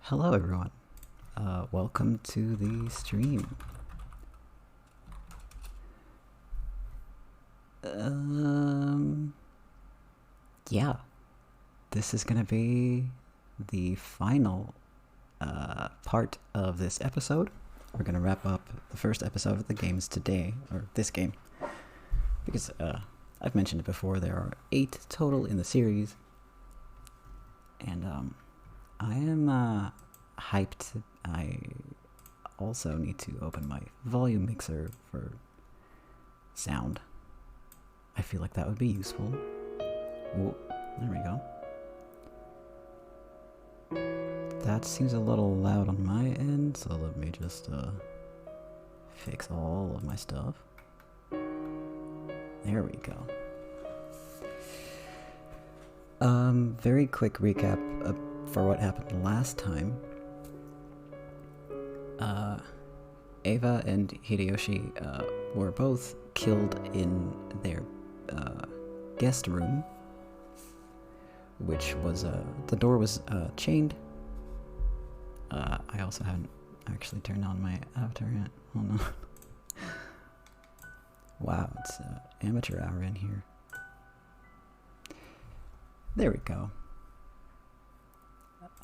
Hello everyone, welcome to the stream. Yeah, this is gonna be the final part of this episode. We're gonna wrap up the first episode of the games today, or this game, because I've mentioned it before, there are 8 total in the series, and I am hyped. I also need to open my volume mixer for sound. I feel like that would be useful. Whoa, there we go. That seems a little loud on my end, so let me just fix all of my stuff. There we go. Very quick recap for what happened last time. Eva and Hideyoshi were both killed in their guest room, which was the door was chained. I also haven't actually turned on my avatar yet. Oh no. Wow, it's amateur hour in here. There we go.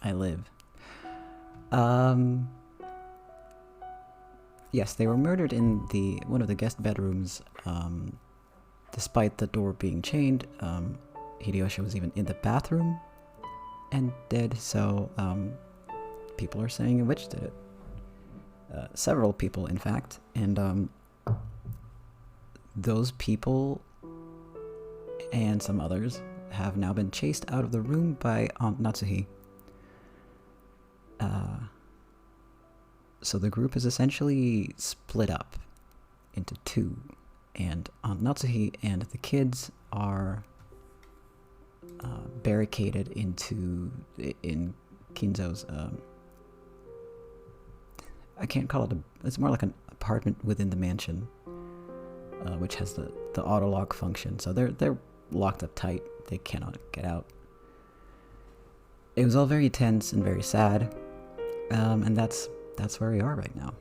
I live. Yes, they were murdered in one of the guest bedrooms. Despite the door being chained, Hideyoshi was even in the bathroom and dead, so people are saying a witch did it. Several people, in fact, and those people and some others have now been chased out of the room by Aunt Natsuhi. So the group is essentially split up into 2, and Aunt Natsuhi and the kids are barricaded in Kinzo's, I can't call it it's more like an apartment within the mansion, which has the auto-lock function, so they're locked up tight, they cannot get out. It was all very tense and very sad, and that's where we are right now.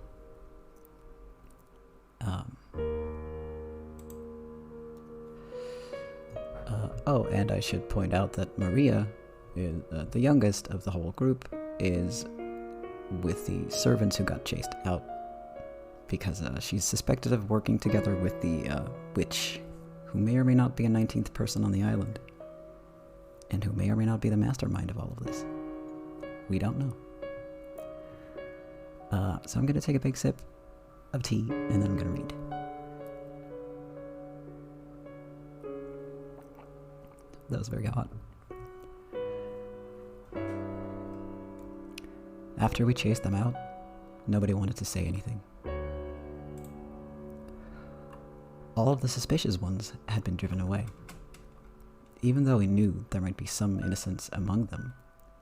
Oh, and I should point out that Maria, is, the youngest of the whole group, is with the servants who got chased out, because she's suspected of working together with the witch, who may or may not be a 19th person on the island, and who may or may not be the mastermind of all of this. We don't know. So I'm going to take a big sip of tea, and then I'm going to read. That was very hot. After we chased them out, nobody wanted to say anything. All of the suspicious ones had been driven away. Even though we knew there might be some innocence among them,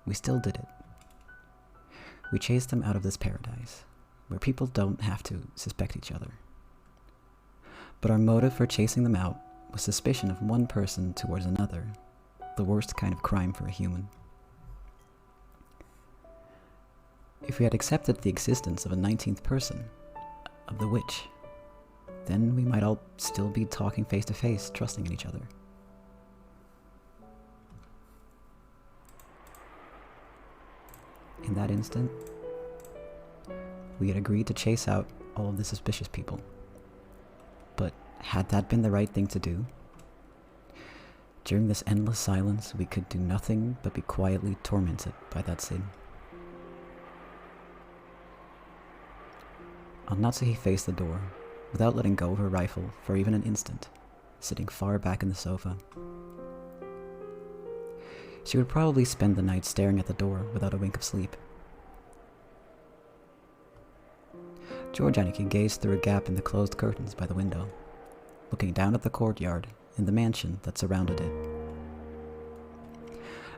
we still did it. We chased them out of this paradise, where people don't have to suspect each other. But our motive for chasing them out was suspicion of one person towards another, the worst kind of crime for a human. If we had accepted the existence of a 19th person, of the witch, then we might all still be talking face to face, trusting in each other. In that instant, we had agreed to chase out all of the suspicious people. But had that been the right thing to do? During this endless silence, we could do nothing but be quietly tormented by that sin. Aunt Natsuhi faced the door, without letting go of her rifle for even an instant, sitting far back in the sofa. She would probably spend the night staring at the door without a wink of sleep. George Aniki gazed through a gap in the closed curtains by the window, looking down at the courtyard and the mansion that surrounded it.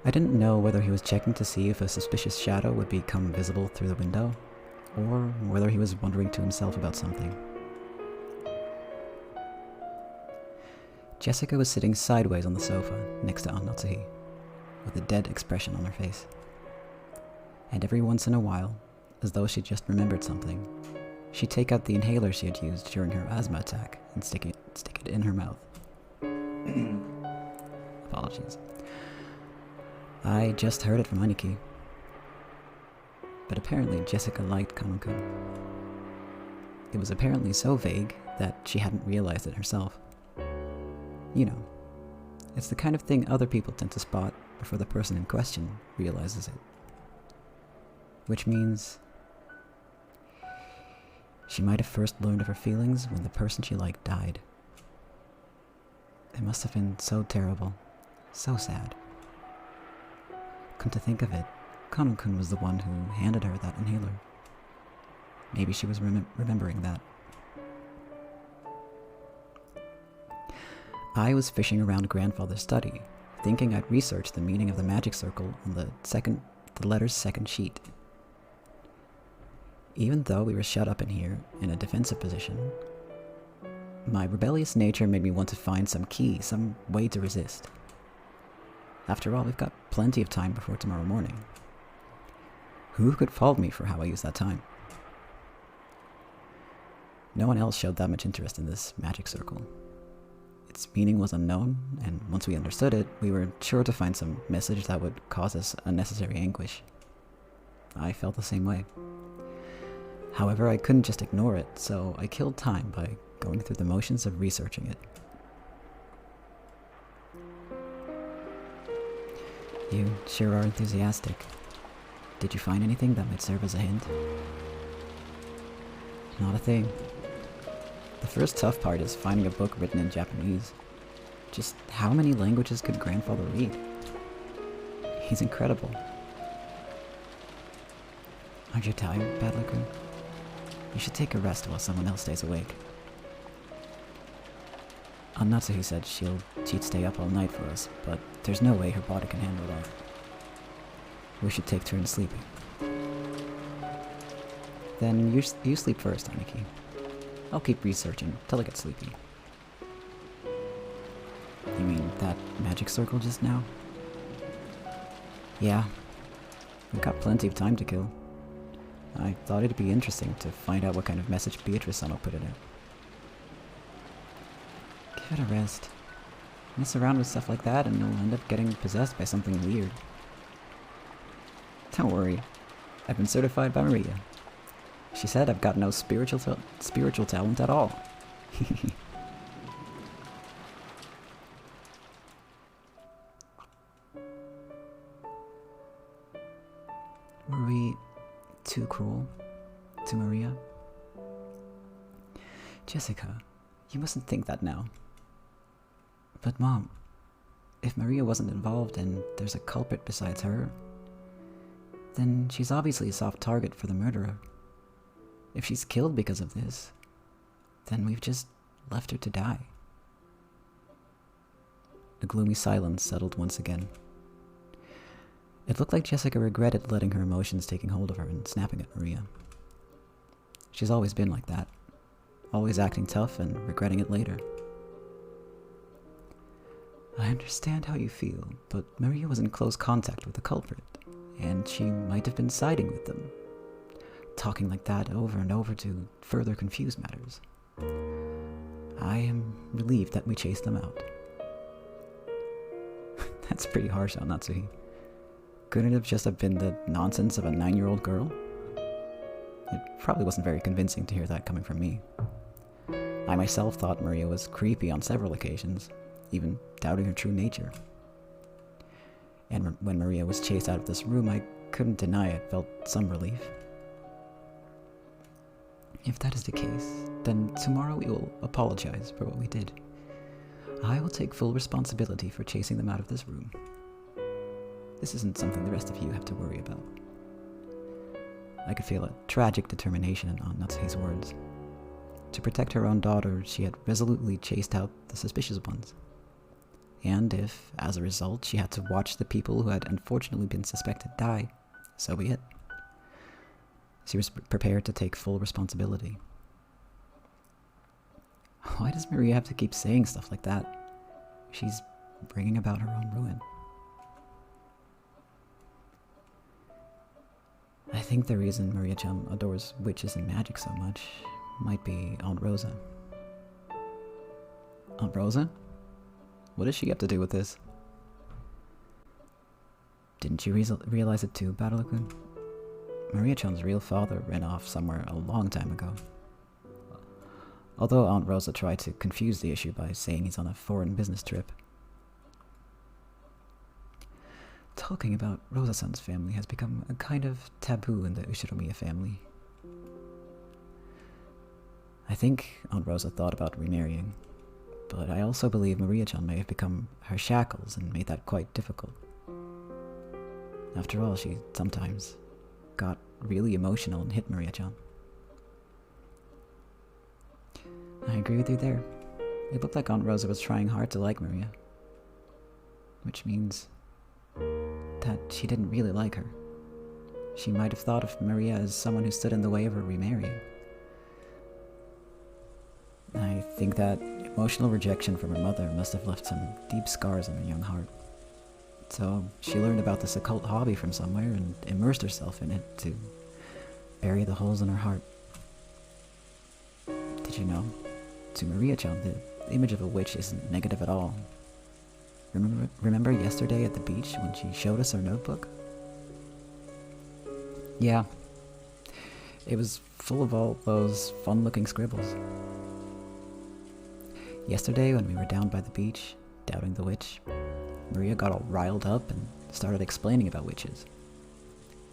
I didn't know whether he was checking to see if a suspicious shadow would become visible through the window, or whether he was wondering to himself about something. Jessica was sitting sideways on the sofa next to Aunt Natsuhi, with a dead expression on her face. And every once in a while, as though she just remembered something, she'd take out the inhaler she had used during her asthma attack and stick it in her mouth. Apologies. I just heard it from Aniki. But apparently Jessica liked Kanokun. It was apparently so vague that she hadn't realized it herself. You know, it's the kind of thing other people tend to spot before the person in question realizes it. Which means she might have first learned of her feelings when the person she liked died. It must have been so terrible, so sad. Come to think of it, Kanokun was the one who handed her that inhaler. Maybe she was remembering that. I was fishing around Grandfather's study, thinking I'd research the meaning of the magic circle on the letter's second sheet. Even though we were shut up in here, in a defensive position, my rebellious nature made me want to find some key, some way to resist. After all, we've got plenty of time before tomorrow morning. Who could fault me for how I use that time? No one else showed that much interest in this magic circle. Its meaning was unknown, and once we understood it, we were sure to find some message that would cause us unnecessary anguish. I felt the same way. However, I couldn't just ignore it, so I killed time by going through the motions of researching it. You sure are enthusiastic. Did you find anything that might serve as a hint? Not a thing. The first tough part is finding a book written in Japanese. Just how many languages could Grandfather read? He's incredible. Aren't you tired, Badler-kun? You should take a rest while someone else stays awake. Natsuhi said she'd stay up all night for us, but there's no way her body can handle that. We should take turns sleeping. Then you sleep first, Aniki. I'll keep researching till I get sleepy. You mean that magic circle just now? Yeah. We've got plenty of time to kill. I thought it'd be interesting to find out what kind of message Beatrice will put in it. Give it a rest. Mess around with stuff like that and you'll end up getting possessed by something weird. Don't worry. I've been certified by Maria. She said I've got no spiritual talent at all. Were we too cruel to Maria? Jessica, you mustn't think that now. But Mom, if Maria wasn't involved and there's a culprit besides her, then she's obviously a soft target for the murderer. If she's killed because of this, then we've just left her to die. A gloomy silence settled once again. It looked like Jessica regretted letting her emotions taking hold of her and snapping at Maria. She's always been like that, always acting tough and regretting it later. I understand how you feel, but Maria was in close contact with the culprit, and she might have been siding with them. Talking like that over and over to further confuse matters. I am relieved that we chased them out. That's pretty harsh on Natsuhi. Couldn't it have just been the nonsense of a 9-year-old girl? It probably wasn't very convincing to hear that coming from me. I myself thought Maria was creepy on several occasions, even doubting her true nature. And when Maria was chased out of this room, I couldn't deny I felt some relief. If that is the case, then tomorrow we will apologize for what we did. I will take full responsibility for chasing them out of this room. This isn't something the rest of you have to worry about. I could feel a tragic determination on Natsuhi's words. To protect her own daughter, she had resolutely chased out the suspicious ones. And if, as a result, she had to watch the people who had unfortunately been suspected die, so be it. She was prepared to take full responsibility. Why does Maria have to keep saying stuff like that? She's bringing about her own ruin. I think the reason Maria-chan adores witches and magic so much might be Aunt Rosa. Aunt Rosa? What does she have to do with this? Didn't you realize it too, Battle-kun? Maria-chan's real father ran off somewhere a long time ago. Although Aunt Rosa tried to confuse the issue by saying he's on a foreign business trip. Talking about Rosa-san's family has become a kind of taboo in the Ushiromiya family. I think Aunt Rosa thought about remarrying, but I also believe Maria-chan may have become her shackles and made that quite difficult. After all, she sometimes got really emotional and hit Maria-chan. I agree with you there. It looked like Aunt Rosa was trying hard to like Maria. Which means that she didn't really like her. She might have thought of Maria as someone who stood in the way of her remarrying. I think that emotional rejection from her mother must have left some deep scars in her young heart. So she learned about this occult hobby from somewhere and immersed herself in it to bury the holes in her heart. Did you know? To Maria-chan, the image of a witch isn't negative at all. Remember yesterday at the beach when she showed us her notebook? Yeah. It was full of all those fun-looking scribbles. Yesterday when we were down by the beach, doubting the witch, Maria got all riled up and started explaining about witches.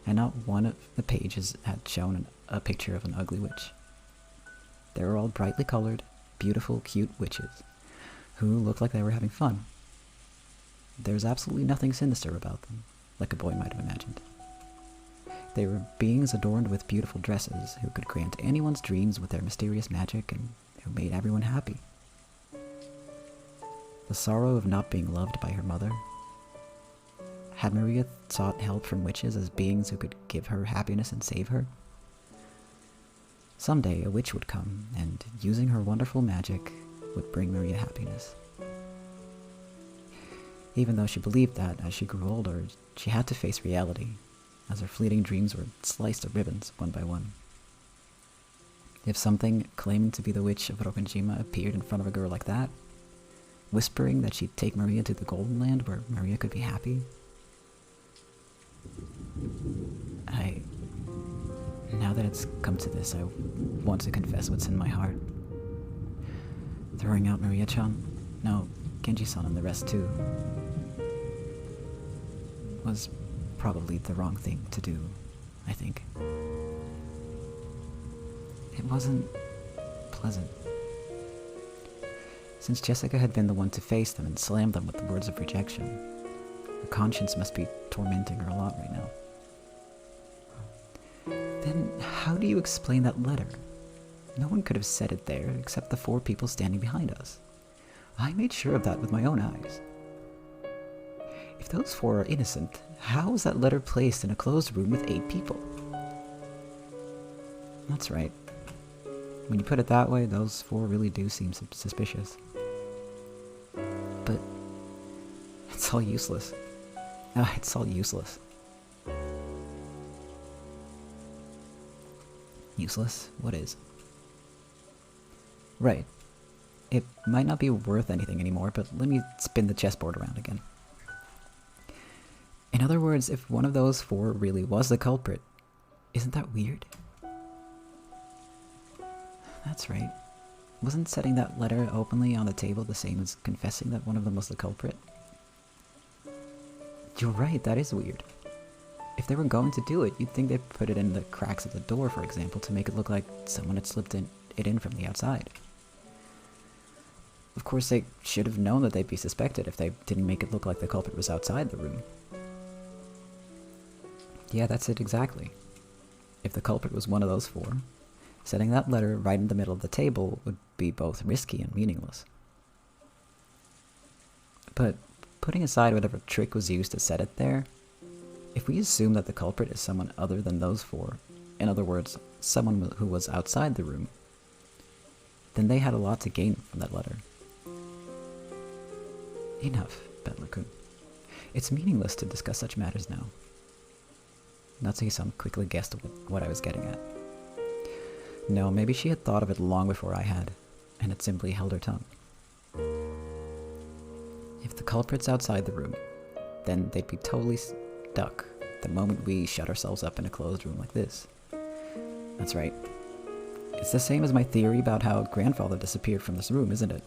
And not one of the pages had shown a picture of an ugly witch. They were all brightly colored, beautiful, cute witches, who looked like they were having fun. There was absolutely nothing sinister about them, like a boy might have imagined. They were beings adorned with beautiful dresses, who could grant anyone's dreams with their mysterious magic and who made everyone happy. The sorrow of not being loved by her mother. Had Maria sought help from witches as beings who could give her happiness and save her? Someday a witch would come, and using her wonderful magic, would bring Maria happiness. Even though she believed that, as she grew older, she had to face reality, as her fleeting dreams were sliced to ribbons one by one. If something claiming to be the witch of Rokkenjima appeared in front of a girl like that, whispering that she'd take Maria to the Golden Land where Maria could be happy, now that it's come to this, I want to confess what's in my heart. Throwing out Maria-chan, no, Genji-san and the rest too, was probably the wrong thing to do, I think. It wasn't pleasant. Since Jessica had been the one to face them and slam them with the words of rejection, her conscience must be tormenting her a lot right now. Then how do you explain that letter? No one could have said it there except the 4 people standing behind us. I made sure of that with my own eyes. If those 4 are innocent, how is that letter placed in a closed room with 8 people? That's right. When you put it that way, those 4 really do seem suspicious. But it's all useless. It's all useless. Useless? What is? Right. It might not be worth anything anymore, but let me spin the chessboard around again. In other words, if one of those 4 really was the culprit, isn't that weird? That's right. Wasn't setting that letter openly on the table the same as confessing that one of them was the culprit? You're right, that is weird. If they were going to do it, you'd think they'd put it in the cracks of the door, for example, to make it look like someone had slipped it in from the outside. Of course, they should have known that they'd be suspected if they didn't make it look like the culprit was outside the room. Yeah, that's it exactly. If the culprit was one of those 4, setting that letter right in the middle of the table would be both risky and meaningless. But putting aside whatever trick was used to set it there, if we assume that the culprit is someone other than those 4, in other words, someone who was outside the room, then they had a lot to gain from that letter. Enough, Battle-kun. It's meaningless to discuss such matters now. Natsuhi-san quickly guessed what I was getting at. No, maybe she had thought of it long before I had, and had simply held her tongue. If the culprit's outside the room, then they'd be totally stuck the moment we shut ourselves up in a closed room like this. That's right. It's the same as my theory about how grandfather disappeared from this room, isn't it?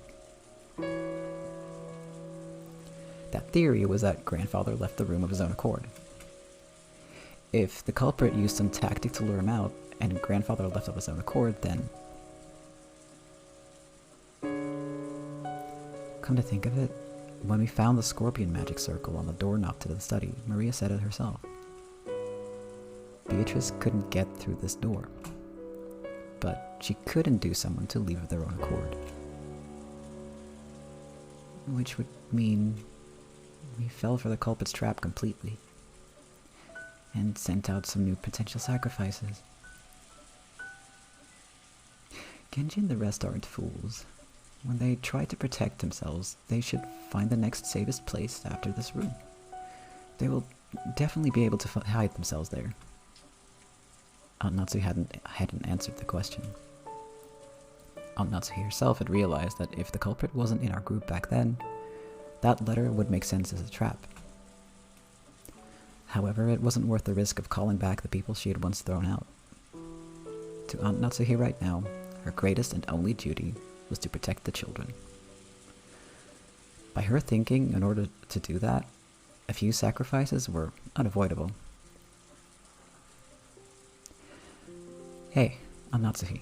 That theory was that grandfather left the room of his own accord. If the culprit used some tactic to lure him out, and grandfather left of his own accord, then... Come to think of it, when we found the scorpion magic circle on the doorknob to the study, Maria said it herself. Beatrice couldn't get through this door, but she could induce someone to leave of their own accord. Which would mean we fell for the culprit's trap completely, and sent out some new potential sacrifices. Genji and the rest aren't fools. When they try to protect themselves, they should find the next safest place after this room. They will definitely be able to hide themselves there. Natsu hadn't answered the question. Natsu herself had realized that if the culprit wasn't in our group back then, that letter would make sense as a trap. However, it wasn't worth the risk of calling back the people she had once thrown out. To Aunt Natsuhi right now, her greatest and only duty was to protect the children. By her thinking, in order to do that, a few sacrifices were unavoidable. Hey, Aunt Natsuhi.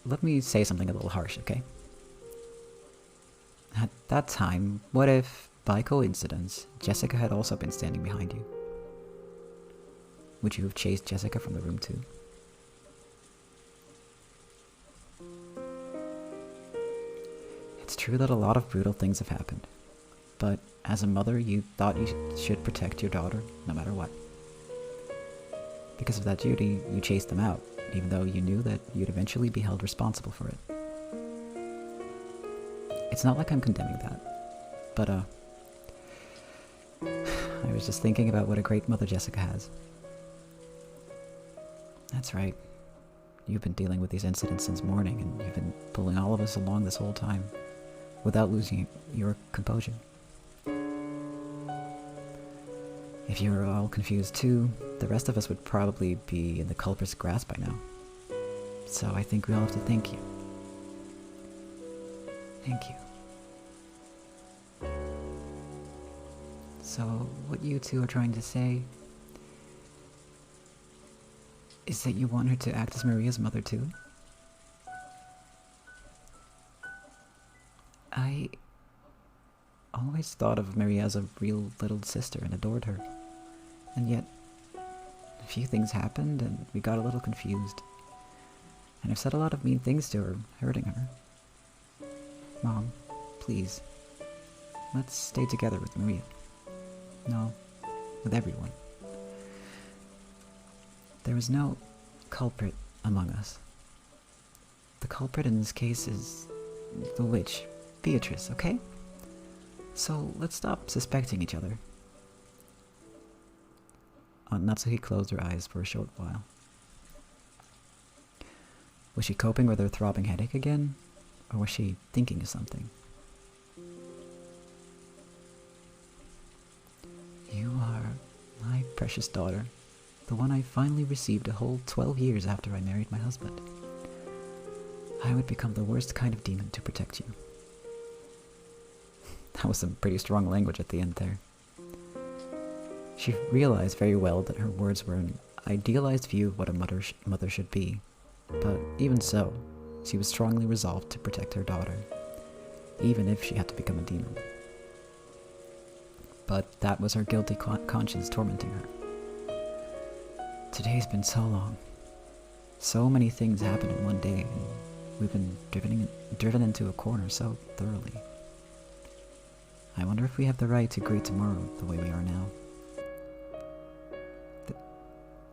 Let me say something a little harsh, okay? At that time, what if, by coincidence, Jessica had also been standing behind you? Would you have chased Jessica from the room too? It's true that a lot of brutal things have happened, but as a mother, you thought you should protect your daughter no matter what. Because of that duty, you chased them out, even though you knew that you'd eventually be held responsible for it. It's not like I'm condemning that, but I was just thinking about what a great mother Jessica has. That's right. You've been dealing with these incidents since morning, and you've been pulling all of us along this whole time, without losing your composure. If you were all confused too, the rest of us would probably be in the culprit's grasp by now. So I think we all have to thank you. Thank you. So what you two are trying to say is that you want her to act as Maria's mother too? I always thought of Maria as a real little sister and adored her. And yet, a few things happened and we got a little confused. And I've said a lot of mean things to her, hurting her. Mom, please, let's stay together with Maria. No, with everyone. There is no culprit among us. The culprit in this case is the witch, Beatrice, okay? So let's stop suspecting each other. Aunt Natsuhi closed her eyes for a short while. Was she coping with her throbbing headache again? Or was she thinking of something? You are my precious daughter, the one I finally received a whole 12 years after I married my husband. I would become the worst kind of demon to protect you. That was some pretty strong language at the end there. She realized very well that her words were an idealized view of what a mother should be, but even so, she was strongly resolved to protect her daughter, even if she had to become a demon. But that was her guilty conscience tormenting her. Today's been so long. So many things happened in one day, and we've been driven into a corner so thoroughly. I wonder if we have the right to greet tomorrow the way we are now.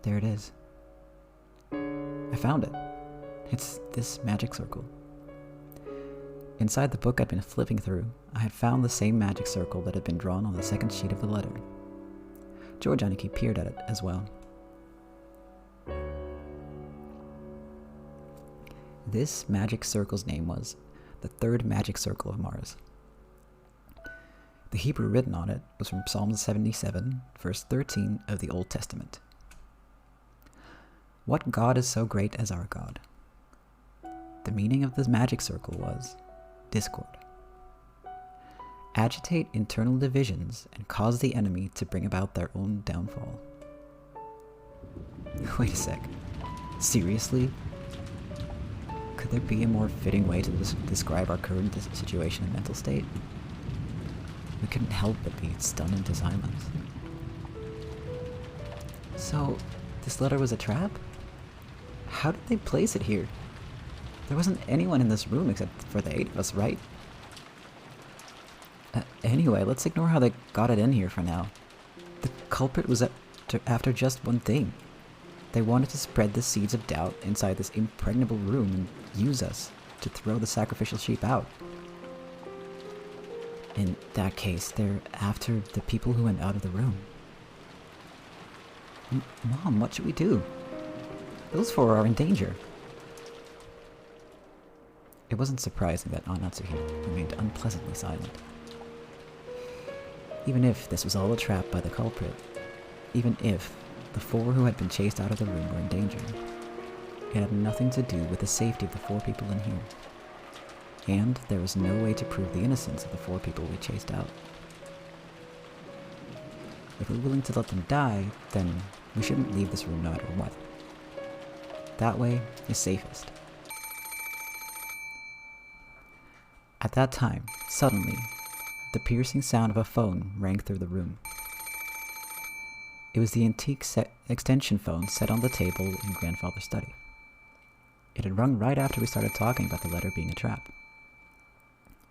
There it is. I found it. It's this magic circle. Inside the book I'd been flipping through, I had found the same magic circle that had been drawn on the second sheet of the letter. George Aniki peered at it as well. This magic circle's name was the Third Magic Circle of Mars. The Hebrew written on it was from Psalm 77, verse 13 of the Old Testament. What God is so great as our God? The meaning of this magic circle was discord. Agitate internal divisions and cause the enemy to bring about their own downfall. Wait a sec. Seriously? Could there be a more fitting way to describe our current situation and mental state? We couldn't help but be stunned into silence. So, this letter was a trap? How did they place it here? There wasn't anyone in this room except for the 8 of us, right? Anyway, let's ignore how they got it in here for now. The culprit was after just one thing. They wanted to spread the seeds of doubt inside this impregnable room and use us to throw the sacrificial sheep out. In that case, they're after the people who went out of the room. Mom, what should we do? Those 4 are in danger. It wasn't surprising that Aunt Natsuhi remained unpleasantly silent. Even if this was all a trap by the culprit, even if the 4 who had been chased out of the room were in danger, it had nothing to do with the safety of the 4 people in here. And there was no way to prove the innocence of the 4 people we chased out. If we're willing to let them die, then we shouldn't leave this room no matter what. That way is safest. At that time, suddenly, the piercing sound of a phone rang through the room. It was the antique extension phone set on the table in Grandfather's study. It had rung right after we started talking about the letter being a trap.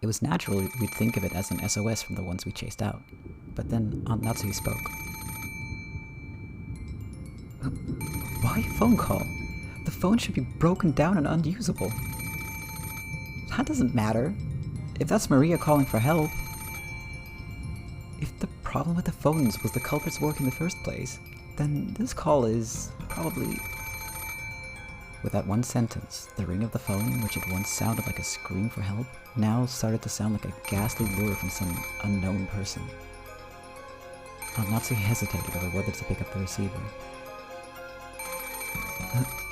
It was natural we'd think of it as an SOS from the ones we chased out, but then Aunt Natsuhi spoke. Why a phone call? The phone should be broken down and unusable. That doesn't matter. If that's Maria calling for help. If the problem with the phones was the culprit's work in the first place, then this call is probably... With that one sentence, the ring of the phone, which had once sounded like a scream for help, now started to sound like a ghastly lure from some unknown person. Aunt Natsuhi hesitated over whether to pick up the receiver.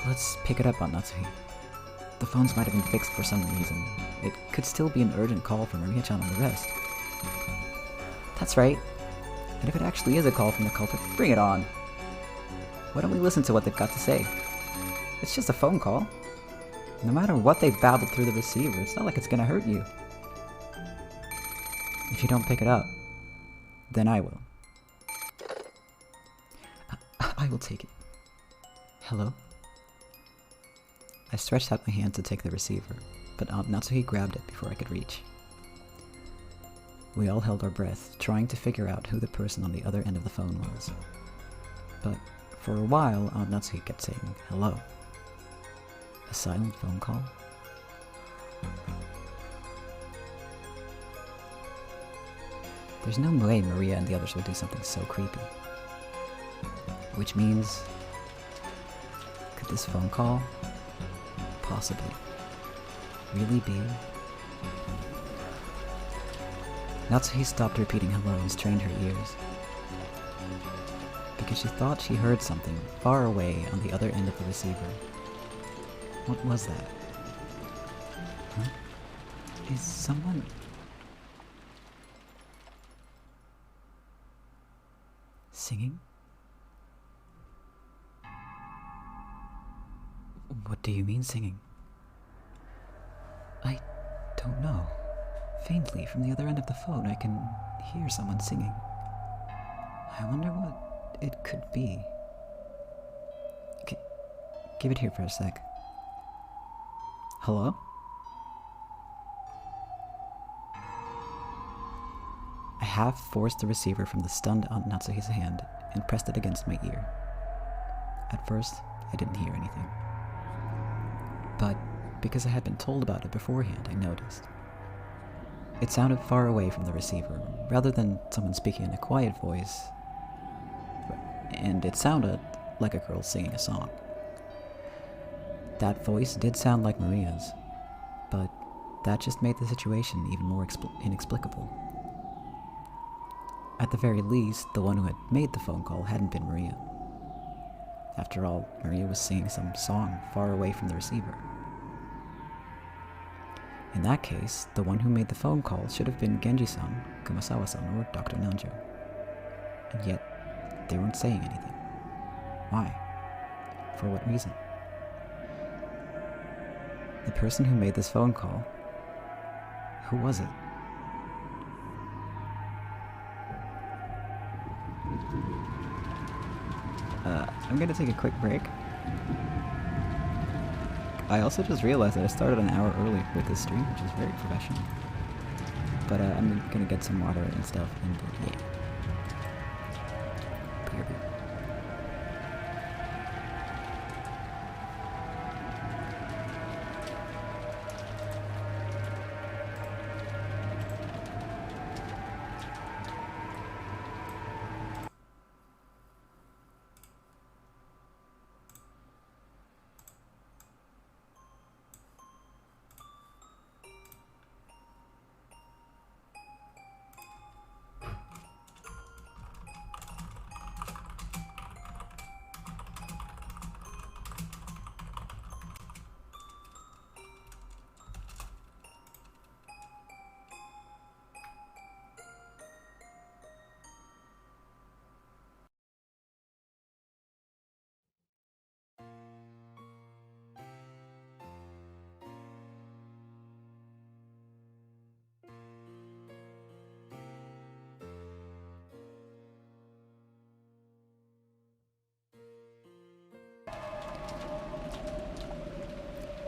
Let's pick it up, Aunt Natsuhi. The phones might have been fixed for some reason. It could still be an urgent call from Maria-chan and the rest. That's right. And if it actually is a call from the culprit, bring it on. Why don't we listen to what they've got to say? It's just a phone call. No matter what they babbled through the receiver, it's not like it's gonna hurt you. If you don't pick it up, then I will. I will take it. Hello? I stretched out my hand to take the receiver, but Aunt Natsuhi grabbed it before I could reach. We all held our breath, trying to figure out who the person on the other end of the phone was. But for a while, Aunt Natsuhi kept saying, hello. A silent phone call? There's no way Maria and the others would do something so creepy. Which means... could this phone call possibly really be? Natsuhi stopped repeating hello and strained her ears, because she thought she heard something far away on the other end of the receiver. What was that? Huh? Is someone... singing? What do you mean singing? I don't know. Faintly, from the other end of the phone, I can hear someone singing. I wonder what it could be. Give it here for a sec. Hello? I half forced the receiver from the stunned Aunt Natsuhi's hand and pressed it against my ear. At first, I didn't hear anything. But because I had been told about it beforehand, I noticed. It sounded far away from the receiver, rather than someone speaking in a quiet voice, and it sounded like a girl singing a song. That voice did sound like Maria's, but that just made the situation even more inexplicable. At the very least, the one who had made the phone call hadn't been Maria. After all, Maria was singing some song far away from the receiver. In that case, the one who made the phone call should have been Genji-san, Kumasawa-san, or Dr. Nanjo. And yet, they weren't saying anything. Why? For what reason? The person who made this phone call, who was it? I'm gonna take a quick break. I also just realized that I started an hour early with this stream, which is very professional. But I'm gonna get some water and stuff, and yeah. BRB.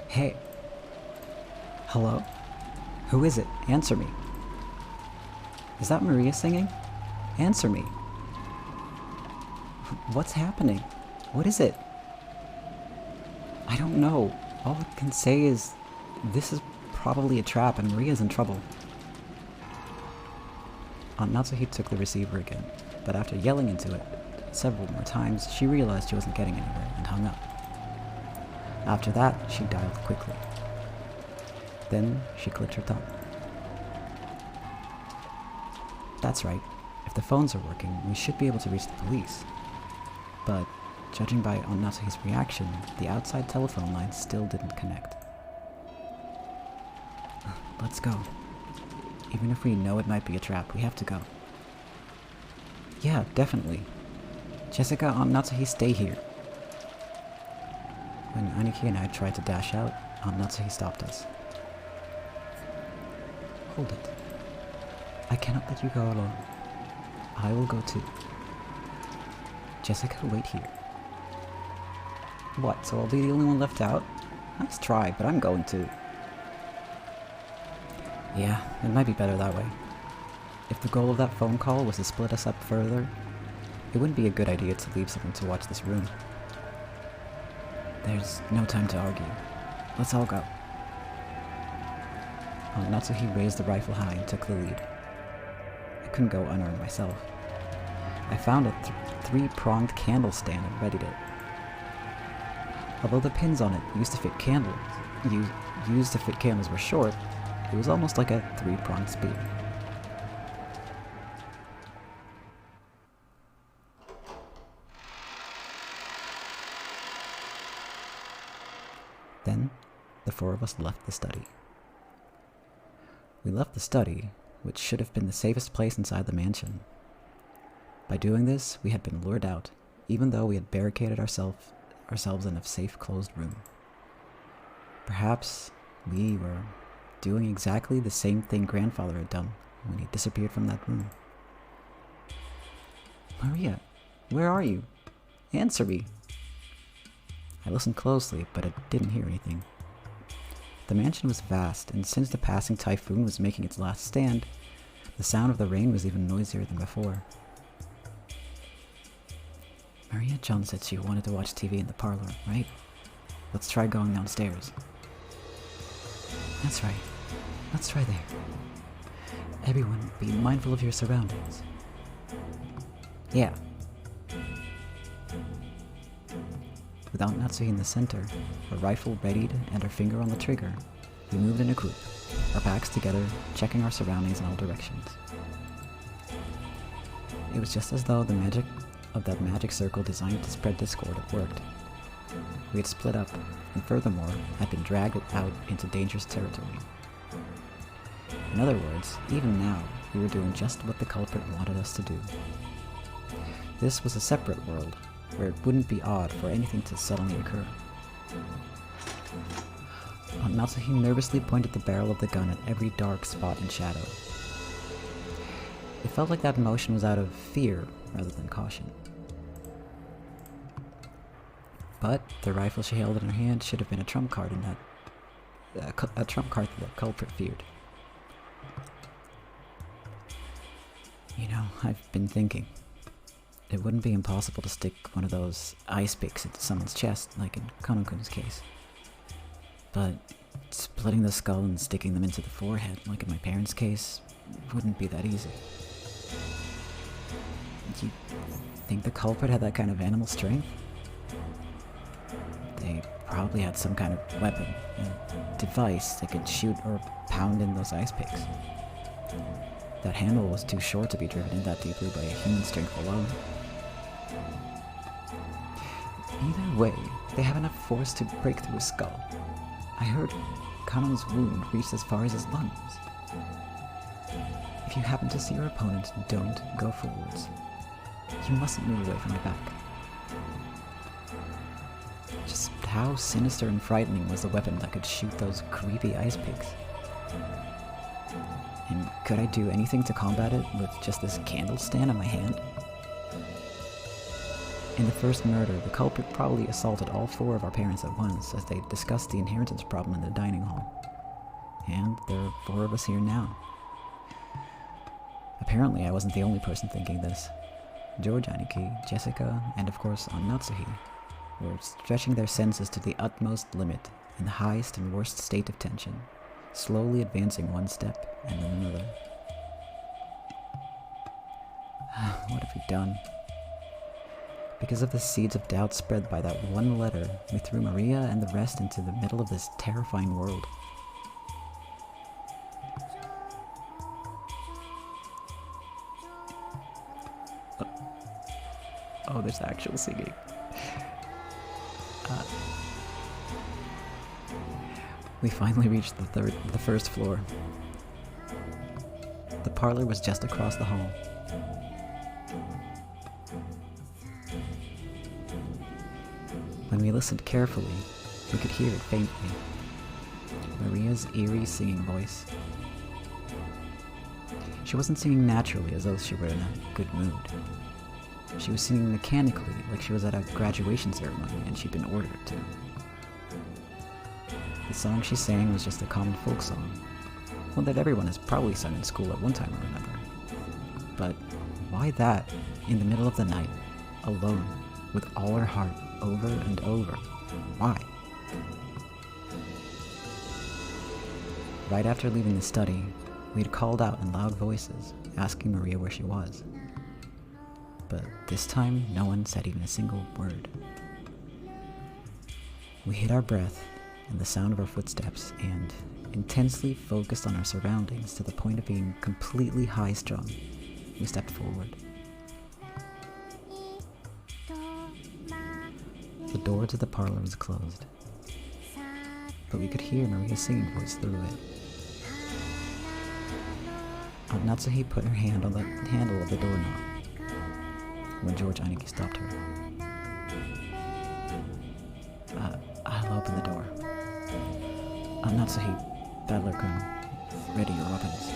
Hey. Hello? Who is it? Answer me. Is that Maria singing? Answer me. What's happening? What is it? I don't know. All I can say is, this is probably a trap and Maria's in trouble. Aunt Natsuhi took the receiver again, but after yelling into it several more times, she realized she wasn't getting anywhere and hung up. After that, she dialed quickly. Then, she clicked her thumb. That's right. If the phones are working, we should be able to reach the police. But, judging by Aunt Natsuhi's reaction, the outside telephone line still didn't connect. Let's go. Even if we know it might be a trap, we have to go. Yeah, definitely. Jessica, Aunt Natsuhi, stay here. When Aniki and I tried to dash out, Aunt Natsuhi stopped us. Hold it. I cannot let you go alone. I will go too. Jessica, wait here. What, so I'll be the only one left out? Nice try, but I'm going to. Yeah, it might be better that way. If the goal of that phone call was to split us up further, it wouldn't be a good idea to leave someone to watch this room. There's no time to argue. Let's all go. Natsuhi raised the rifle high and took the lead. I couldn't go unarmed myself. I found a three-pronged candle stand and readied it. Although the pins on it used to fit candles were short, it was almost like a three-pronged spear. Then, the four of us left the study. We left the study, which should have been the safest place inside the mansion. By doing this, we had been lured out, even though we had barricaded ourselves in a safe, closed room. Perhaps we were doing exactly the same thing Grandfather had done when he disappeared from that room. Maria, where are you? Answer me! I listened closely, but I didn't hear anything. The mansion was vast, and since the passing typhoon was making its last stand, the sound of the rain was even noisier than before. Maria John said she wanted to watch TV in the parlor, right? Let's try going downstairs. That's right. Let's try there. Everyone, be mindful of your surroundings. Yeah. With Aunt Natsuhi in the center, her rifle readied and her finger on the trigger, we moved in a group, our backs together, checking our surroundings in all directions. It was just as though the magic of that magic circle designed to spread discord had worked. We had split up, and furthermore, had been dragged out into dangerous territory. In other words, even now, we were doing just what the culprit wanted us to do. This was a separate world, where it wouldn't be odd for anything to suddenly occur. Aunt Natsuhi nervously pointed the barrel of the gun at every dark spot and shadow. It felt like that motion was out of fear rather than caution. But the rifle she held in her hand should have been a trump card in that a trump card that the culprit feared. You know, I've been thinking. It wouldn't be impossible to stick one of those ice picks into someone's chest, like in Kono-kun's case. But splitting the skull and sticking them into the forehead, like in my parents' case, wouldn't be that easy. Do you think the culprit had that kind of animal strength? They probably had some kind of weapon, a device that could shoot or pound in those ice picks. That handle was too short to be driven in that deeply by human strength alone. Either way, they have enough force to break through a skull. I heard Kano's wound reached as far as his lungs. If you happen to see your opponent, don't go forwards. You mustn't move away from my back. Just how sinister and frightening was the weapon that could shoot those creepy ice picks? And could I do anything to combat it with just this candle stand in my hand? In the first murder, the culprit probably assaulted all four of our parents at once as they discussed the inheritance problem in the dining hall. And there are four of us here now. Apparently I wasn't the only person thinking this. George Aniki, Jessica, and of course Aunt Natsuhi were stretching their senses to the utmost limit in the highest and worst state of tension, slowly advancing one step and then another. What have we done? Because of the seeds of doubt spread by that one letter, we threw Maria and the rest into the middle of this terrifying world. Oh, there's actual singing. We finally reached the first floor. The parlor was just across the hall. When we listened carefully, we could hear it faintly. Maria's eerie singing voice. She wasn't singing naturally as though she were in a good mood. She was singing mechanically, like she was at a graduation ceremony and she'd been ordered to. The song she sang was just a common folk song, one that everyone has probably sung in school at one time or another. But why that, in the middle of the night, alone, with all her heart, over and over? Why? Right after leaving the study, we had called out in loud voices, asking Maria where she was. But this time, no one said even a single word. We hid our breath and the sound of our footsteps and, intensely focused on our surroundings to the point of being completely high-strung, we stepped forward. The door to the parlor was closed, but we could hear Maria's singing voice through it. Aunt Natsuhi put her hand on the handle of the doorknob when George Aniki stopped her. I'll open the door. Aunt Natsuhi, Battler-kun, ready your weapons.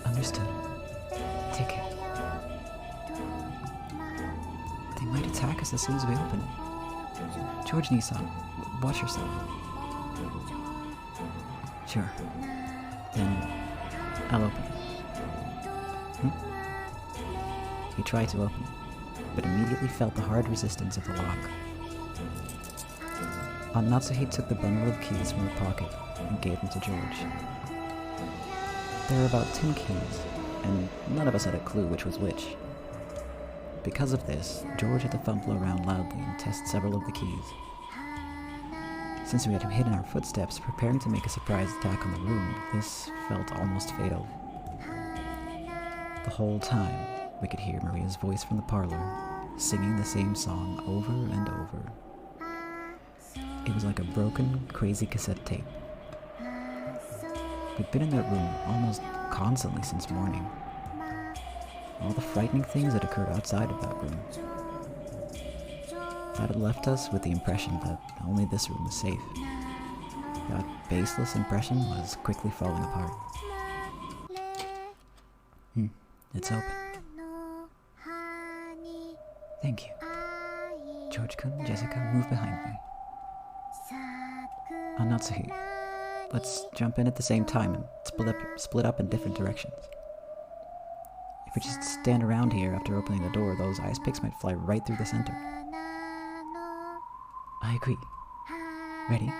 Understood. Take it. They might attack us as soon as we open it. George Nisan, watch yourself. Sure. Then I'll open it. He tried to open it, but immediately felt the hard resistance of the lock. Aunt Natsuhi took the bundle of keys from her pocket and gave them to George. There were about 10 keys, and none of us had a clue which was which. Because of this, George had to fumble around loudly and test several of the keys. Since we had hidden our footsteps, preparing to make a surprise attack on the room, this felt almost fatal. The whole time, we could hear Maria's voice from the parlor, singing the same song over and over. It was like a broken, crazy cassette tape. We'd been in that room almost constantly since morning. All the frightening things that occurred outside of that room. That had left us with the impression that only this room was safe. That baseless impression was quickly falling apart. It's open. Thank you. George-kun, Jessica, move behind me. Natsuhi, let's jump in at the same time and split up in different directions. If we just stand around here after opening the door, those ice picks might fly right through the center. I agree. Ready?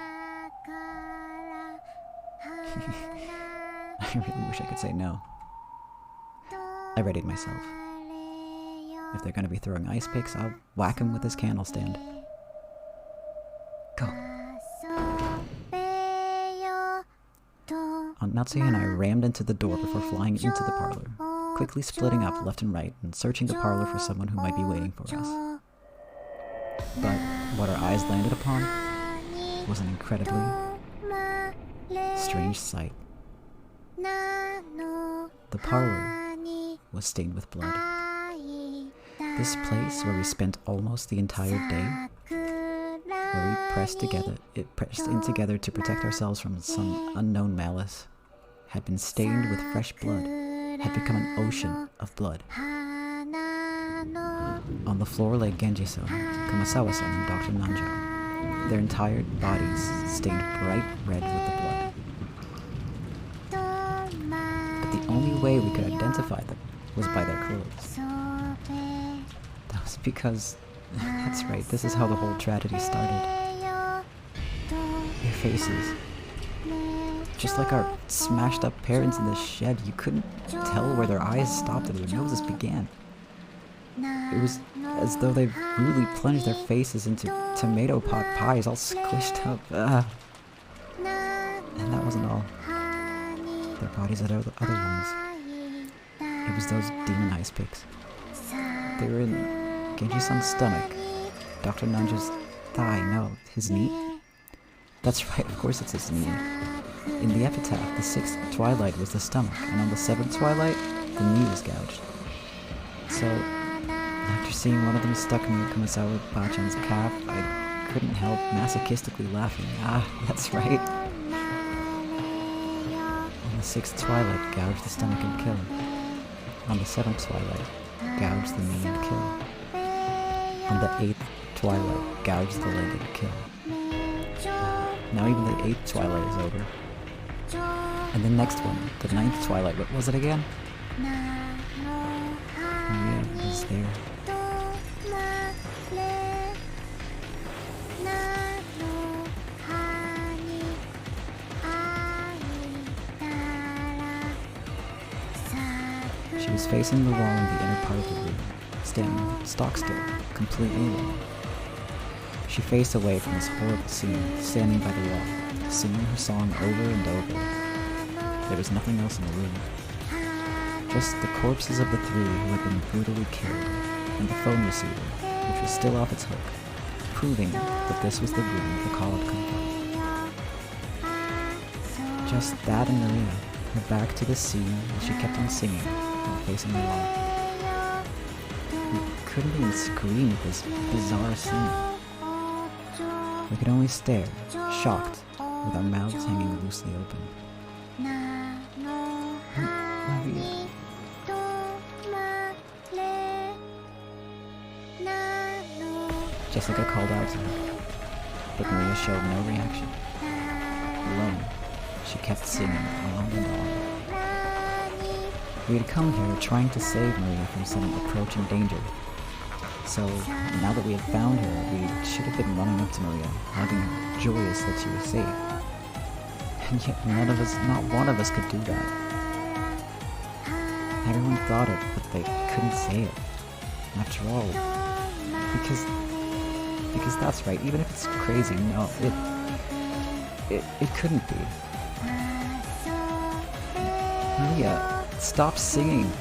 I really wish I could say no. I readied myself. If they're gonna be throwing ice picks, I'll whack him with his candle stand. Go. Natsuhi and I rammed into the door before flying into the parlor, quickly splitting up left and right and searching the parlor for someone who might be waiting for us. But what our eyes landed upon was an incredibly strange sight. The parlor was stained with blood. This place where we spent almost the entire day, where we pressed in together to protect ourselves from some unknown malice, had been stained with fresh blood, had become an ocean of blood. On the floor lay Genji-san, Kumasawa-san, and Dr. Nanjo, their entire bodies stained bright red with the blood. But the only way we could identify them was by their clothes. That was because, that's right, this is how the whole tragedy started. Their faces. Just like our smashed up parents in the shed, you couldn't tell where their eyes stopped and their noses began. It was as though they really plunged their faces into tomato pot pies all squished up. And that wasn't all. Their bodies had other ones. It was those demon ice picks. They were in Genji-san's stomach, Dr. Nanjo's thigh, no, his knee? That's right, of course it's his knee. In the Epitaph, the 6th twilight was the stomach, and on the 7th twilight, the knee was gouged. So, after seeing one of them stuck near Kumasawa Bachan's calf, I couldn't help masochistically laughing. That's right. On the 6th twilight, gouge the stomach and kill. On the 7th twilight, gouge the knee and kill. On the 8th twilight, gouge the leg and kill. Now even the 8th twilight is over. And the next one, the 9th twilight, what was it again? Maria was there. She was facing the wall in the inner part of the room, standing stock still, completely alone. She faced away from this horrible scene, standing by the wall, singing her song over and over. There was nothing else in the room. Just the corpses of the 3 who had been brutally killed, and the phone receiver, which was still off its hook, proving that this was the room the call had come from. Just that and Maria, her back to the scene as she kept on singing while facing the wall. We couldn't even scream at this bizarre scene. We could only stare, shocked, with our mouths hanging loosely open. Maria. Jessica called out to her, but Maria showed no reaction. Alone, she kept singing on and on. We had come here trying to save Maria from some approaching danger. So, now that we had found her, we should have been running up to Maria, hugging her, joyous that she was safe. And yet none of us, not one of us could do that. Everyone thought it, but they couldn't say it. After all, because that's right, even if it's crazy, no, it couldn't be. Maria, stop singing.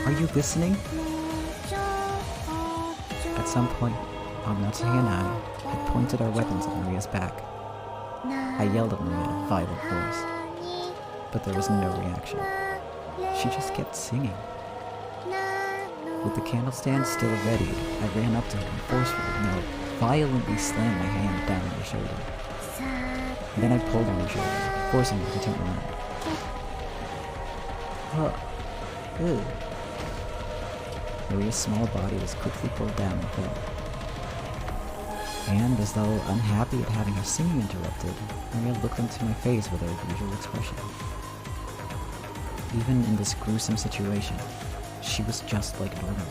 Are you listening? At some point, Amnati and I had pointed our weapons at Maria's back. I yelled at Maria in a violent voice, but there was no reaction. She just kept singing. With the candle stand still ready, I ran up to her and forcefully, no, violently slammed my hand down on her shoulder. And then I pulled on her shoulder, forcing her to turn around. Ew. Maria's small body was quickly pulled down and fell. And, as though unhappy at having her singing interrupted, Maria looked into my face with her usual expression. Even in this gruesome situation, she was just like normal.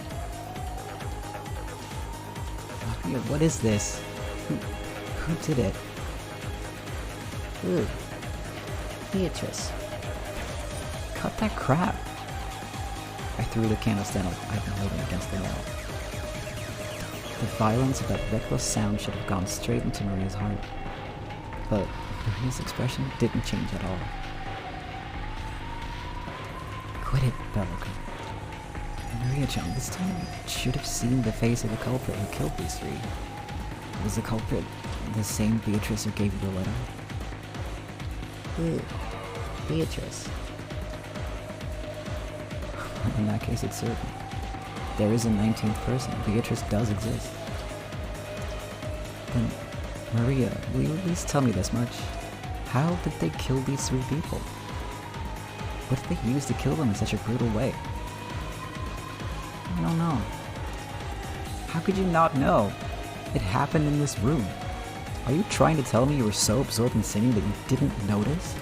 Maria, what is this? Who did it? Ooh. Beatrice. Cut that crap. I threw the candle stand I'd been holding against the wall. The violence of that reckless sound should have gone straight into Maria's heart. But Maria's expression didn't change at all. Quit it, Belloca. Maria-chan, this time you should have seen the face of the culprit who killed these three. Was the culprit the same Beatrice who gave you the letter? Ooh, Beatrice. In that case, it's certain. There is a 19th person. Beatrice does exist. Then, Maria, will you at least tell me this much? How did they kill these three people? What did they use to kill them in such a brutal way? I don't know. How could you not know? It happened in this room. Are you trying to tell me you were so absorbed in singing that you didn't notice?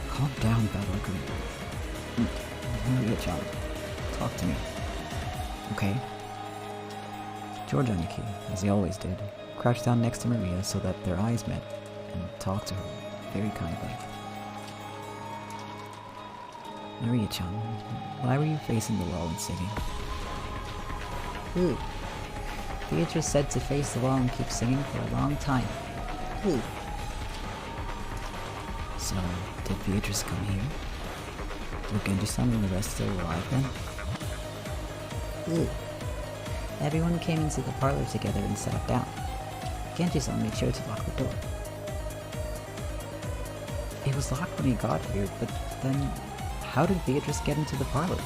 Calm down, Belloca. Maria-chan, talk to me. Okay? Georgianiki, as he always did, crouched down next to Maria so that their eyes met and talked to her very kindly. Maria-chan, why were you facing the wall and singing? Ooh. Beatrice said to face the wall and keep singing for a long time. Ooh. So, did Beatrice come here? Were Genji-san and the rest still alive then? Ooh. Everyone came into the parlor together and sat down. Genji-san made sure to lock the door. It was locked when he got here, but then how did Beatrice get into the parlor?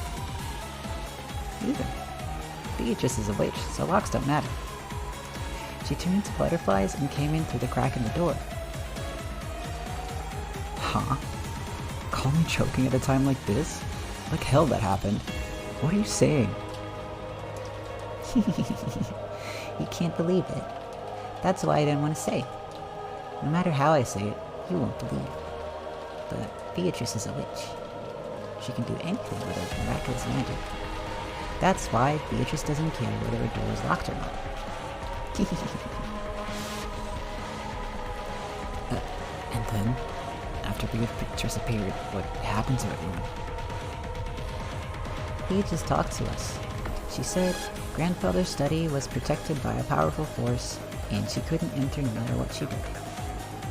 Either. Beatrice is a witch, so locks don't matter. She turned into butterflies and came in through the crack in the door. Huh? Call me joking at a time like this? Like hell that happened. What are you saying? You can't believe it. That's why I didn't want to say. No matter how I say it, you won't believe. But Beatrice is a witch. She can do anything with her miraculous magic. That's why Beatrice doesn't care whether a door is locked or not. And then, after Beatrice appeared, what happened to everyone? Beatrice talked to us. She said grandfather's study was protected by a powerful force, and she couldn't enter no matter what she did.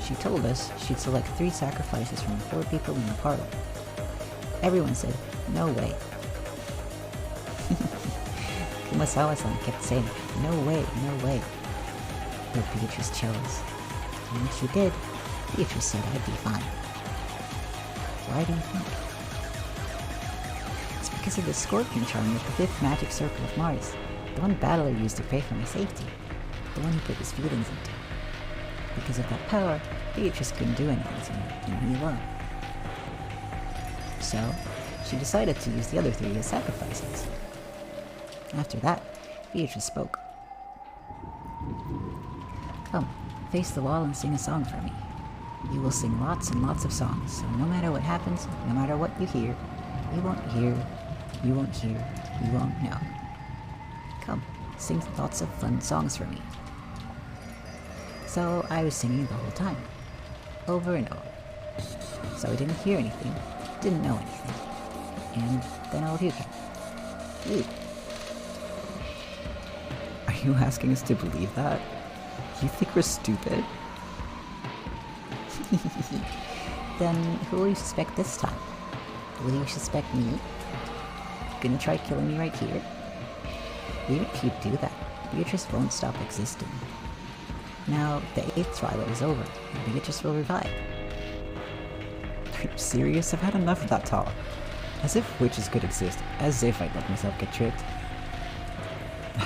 She told us she'd select 3 sacrifices from the 4 people in the parlor. Everyone said, no way. Kumasawa-san kept saying, no way, no way. But Beatrice chose. And when she did, Beatrice said I'd be fine. Why do you think? It's because of the scorpion charm with the 5th magic circle of Mars. The one battler used to pray for my safety. The one he put his feelings into. Because of that power, Beatrice couldn't do anything to me, and me alone. So, she decided to use the other 3 as sacrifices. After that, Beatrice spoke. Come, face the wall and sing a song for me. You will sing lots and lots of songs, so no matter what happens, no matter what you hear, you won't hear, you won't hear, you won't know. Come, sing lots of fun songs for me. So I was singing the whole time, over and over. So I didn't hear anything, didn't know anything. And then all of you came. Ooh. you asking us to believe that? You think we're stupid? Then who will you suspect this time? Will you suspect me? Gonna try killing me right here? Even if you do that, Beatrice won't stop existing. Now, the 8th twilight is over, and Beatrice will revive. Are you serious? I've had enough of that talk. As if witches could exist. As if I'd let myself get tricked.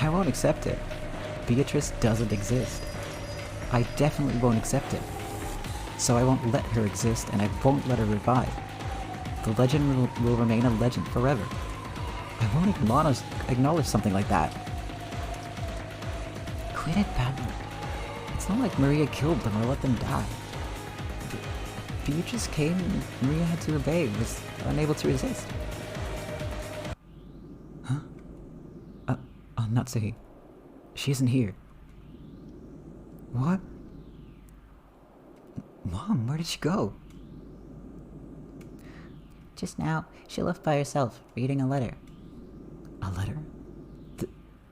I won't accept it. Beatrice doesn't exist. I definitely won't accept it. So I won't let her exist, and I won't let her revive. The legend will remain a legend forever. I won't acknowledge something like that. Quit it, Pablo. It's not like Maria killed them or let them die. Beatrice came and Maria had to obey, was unable to resist. Huh? Natsuhi. She isn't here. What? Mom, where did she go? Just now, she left by herself, reading a letter. A letter?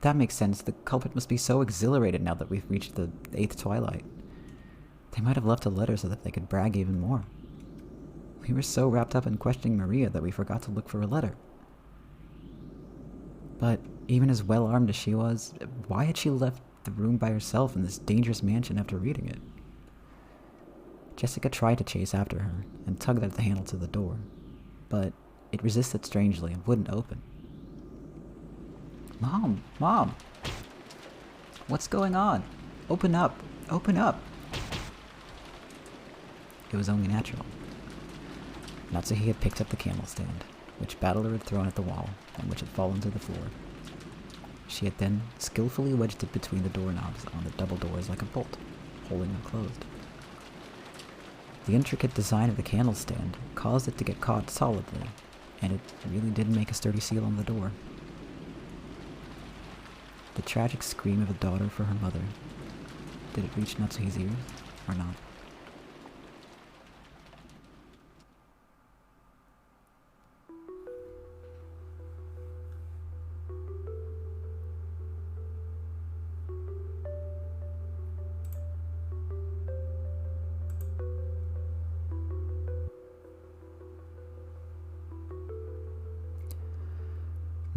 That makes sense. The culprit must be so exhilarated now that we've reached the 8th twilight. They might have left a letter so that they could brag even more. We were so wrapped up in questioning Maria that we forgot to look for a letter. But even as well-armed as she was, why had she left the room by herself in this dangerous mansion after reading it? Jessica tried to chase after her and tugged at the handle to the door, but it resisted strangely and wouldn't open. Mom! Mom! What's going on? Open up! Open up! It was only natural. Natsuhi had picked up the candle stand, which Battler had thrown at the wall, and which had fallen to the floor. She had then skillfully wedged it between the doorknobs on the double doors like a bolt, holding them closed. The intricate design of the candle stand caused it to get caught solidly, and it really did make a sturdy seal on the door. The tragic scream of a daughter for her mother. Did it reach Natsuhi's ears, or not?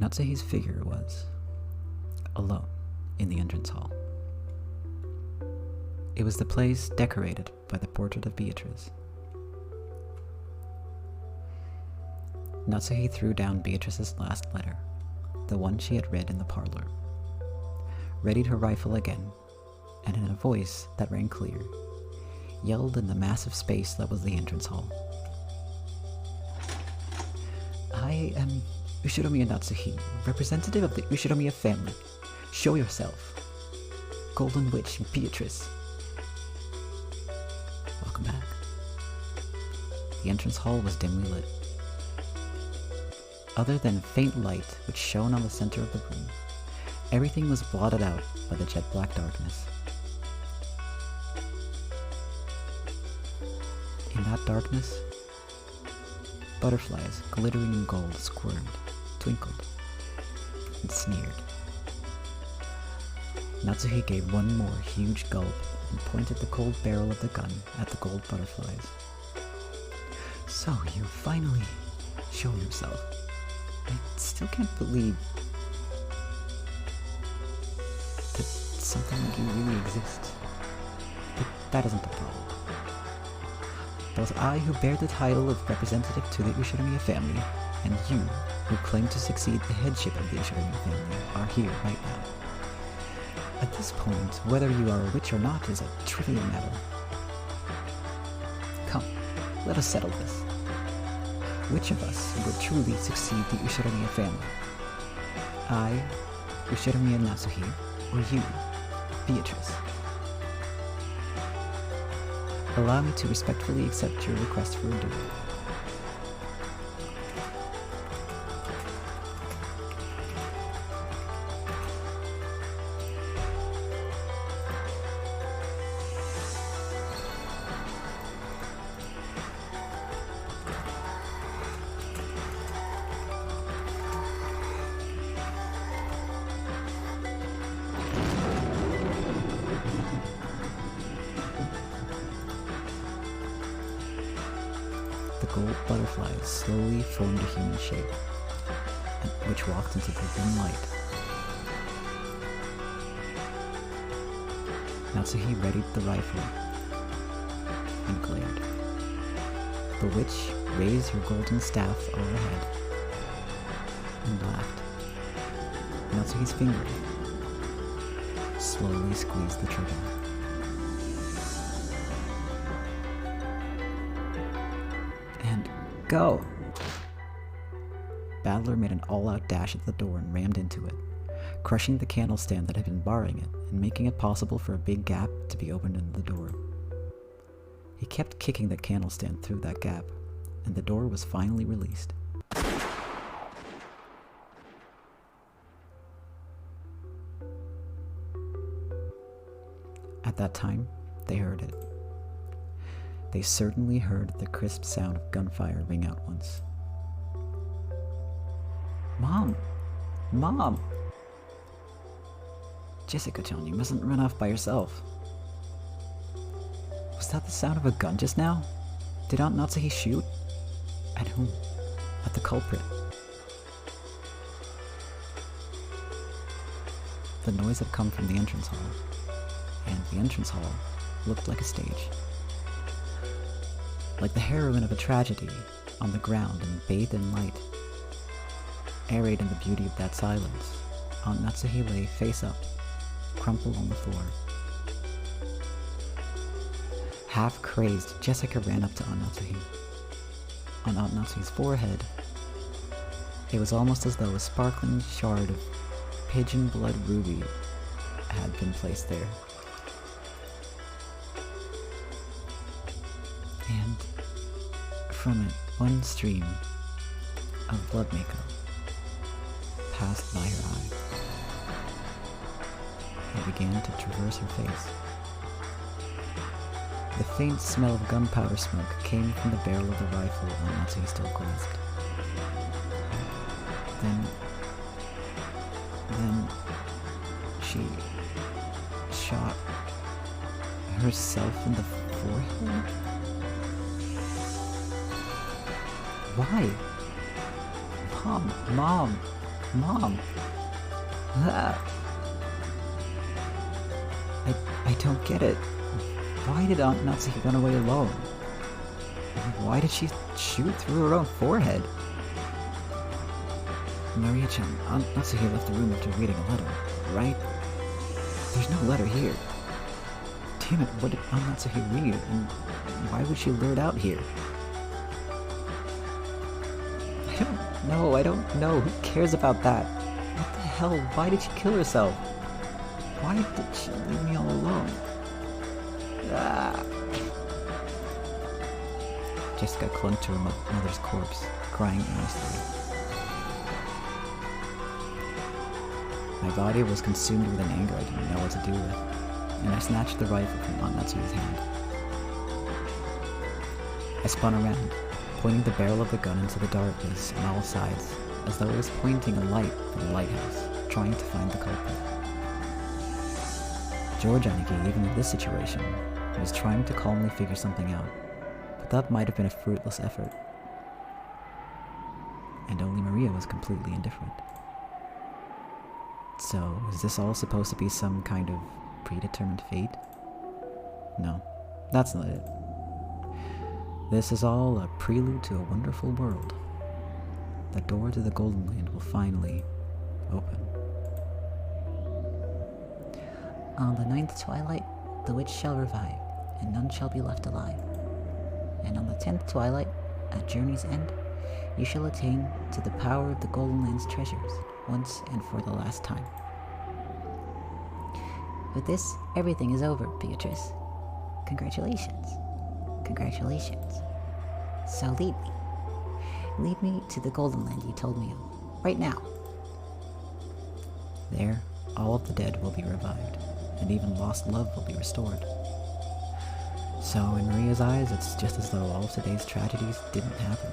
Natsuhi's figure was alone in the entrance hall. It was the place decorated by the portrait of Beatrice. Natsuhi threw down Beatrice's last letter, the one she had read in the parlor, readied her rifle again, and in a voice that rang clear, yelled in the massive space that was the entrance hall. I am Ushiromiya Natsuhi, representative of the Ushiromiya family. Show yourself. Golden Witch Beatrice. Welcome back. The entrance hall was dimly lit. Other than faint light which shone on the center of the room, everything was blotted out by the jet black darkness. In that darkness, butterflies glittering in gold squirmed, twinkled, and sneered. Natsuhi gave one more huge gulp and pointed the cold barrel of the gun at the gold butterflies. So you finally show yourself. I still can't believe that something like you really exists. But that isn't the problem. Both I, who bear the title of representative to the Ushiromiya family, and you, who claim to succeed the headship of the Ushiromiya family, are here right now. At this point, whether you are a witch or not is a trivial matter. Come, let us settle this. Which of us will truly succeed the Ushiromiya family? I, Ushiromiya Natsuhi, or you, Beatrice? Allow me to respectfully accept your request for a duel. the gold butterflies slowly formed a human shape, which walked into the dim light. Natsuhi readied the rifle and glared. The witch raised her golden staff overhead and laughed. Natsuhi's finger slowly squeezed the trigger. And go! Battler made an all-out dash at the door and rammed into it, crushing the candle stand that had been barring it and making it possible for a big gap to be opened in the door. He kept kicking the candle stand through that gap, and the door was finally released. At that time, they heard it. They certainly heard the crisp sound of gunfire ring out once. Mom! Mom! Jessica-chan, you mustn't run off by yourself. Was that the sound of a gun just now? Did Aunt Natsuhi shoot? At whom? At the culprit. The noise had come from the entrance hall, and the entrance hall looked like a stage. Like the heroine of a tragedy, on the ground and bathed in light. Arrayed in the beauty of that silence, Aunt Natsuhi lay face up, crumpled on the floor. Half crazed, Jessica ran up to Aunt Natsuhi. On Aunt Natsuhi's forehead, it was almost as though a sparkling shard of pigeon blood ruby had been placed there. And from it, one stream of blood makeup passed by her eye and began to traverse her face. The faint smell of gunpowder smoke came from the barrel of the rifle Aunt Natsuhi still grasped. Then she shot herself in the forehead? Why? Mom! I don't get it. Why did Aunt Natsuhi run away alone? Why did she shoot through her own forehead? Maria-chan, Aunt Natsuhi left the room after reading a letter, right? There's no letter here. Damn it, what did Aunt Natsuhi read, and why would she lure it out here? I don't know. Who cares about that? What the hell? Why did she kill herself? Why did she leave me all alone? Jessica clung to her mother's corpse, crying earnestly. My body was consumed with an anger I didn't know what to do with, and I snatched the rifle from Aunt Natsuhi's hand. I spun around, pointing the barrel of the gun into the darkness on all sides, as though it was pointing a light from the lighthouse, trying to find the culprit. George Aniki, even in this situation, was trying to calmly figure something out, but that might have been a fruitless effort. And only Maria was completely indifferent. So, is this all supposed to be some kind of predetermined fate? No, that's not it. This is all a prelude to a wonderful world. The door to the Golden Land will finally open. On the 9th twilight, the witch shall revive, and none shall be left alive. And on the 10th twilight, at journey's end, you shall attain to the power of the Golden Land's treasures, once and for the last time. With this, everything is over, Beatrice. Congratulations. Congratulations. So lead me. Lead me to the Golden Land you told me of, right now. There, all of the dead will be revived, and even lost love will be restored. So, in Maria's eyes, it's just as though all of today's tragedies didn't happen.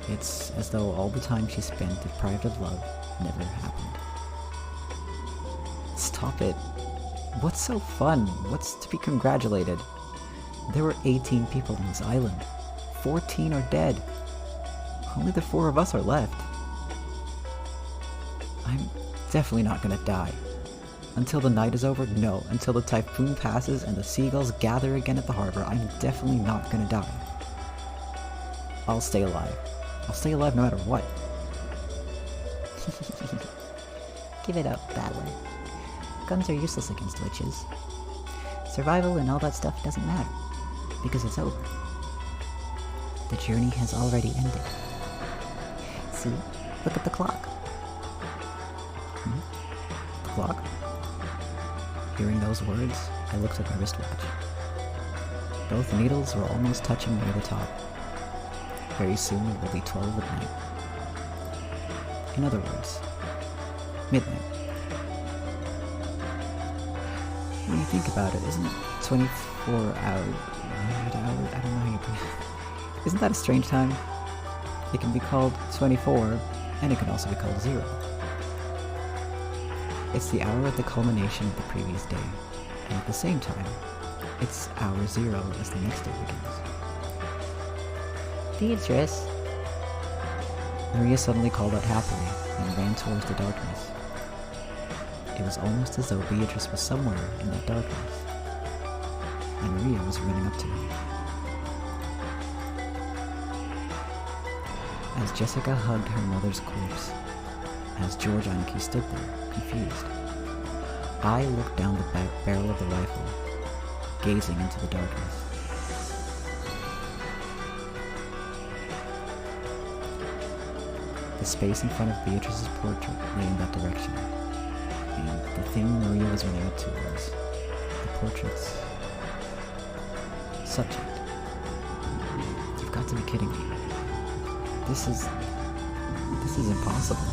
It's as though all the time she spent deprived of love never happened. Stop it. What's so fun? What's to be congratulated? There were 18 people on this island. 14 are dead. Only the 4 of us are left. I'm definitely not gonna die. Until the night is over? No. Until the typhoon passes and the seagulls gather again at the harbor, I'm definitely not gonna die. I'll stay alive. I'll stay alive no matter what. Give it up, battler. Guns are useless against witches. Survival and all that stuff doesn't matter, because it's over. The journey has already ended. See? Look at the clock. The clock? Hearing those words, I looked at my wristwatch. Both needles were almost touching near the top. Very soon it will be 12 at night. In other words, midnight. When you think about it, isn't 24 hours, 100 hours? I don't know how you put it. Isn't that a strange time? It can be called 24, and it can also be called 0. It's the hour at the culmination of the previous day, and at the same time, it's hour 0 as the next day begins. Beatrice. Maria suddenly called out happily and ran towards the darkness. It was almost as though Beatrice was somewhere in that darkness, and Maria was running up to me. As Jessica hugged her mother's corpse, as George Anki stood there, confused, I looked down the barrel of the rifle, gazing into the darkness. The space in front of Beatrice's portrait lay in that direction, and the thing Maria was running up to was the portrait's subject. You've got to be kidding me. This is impossible.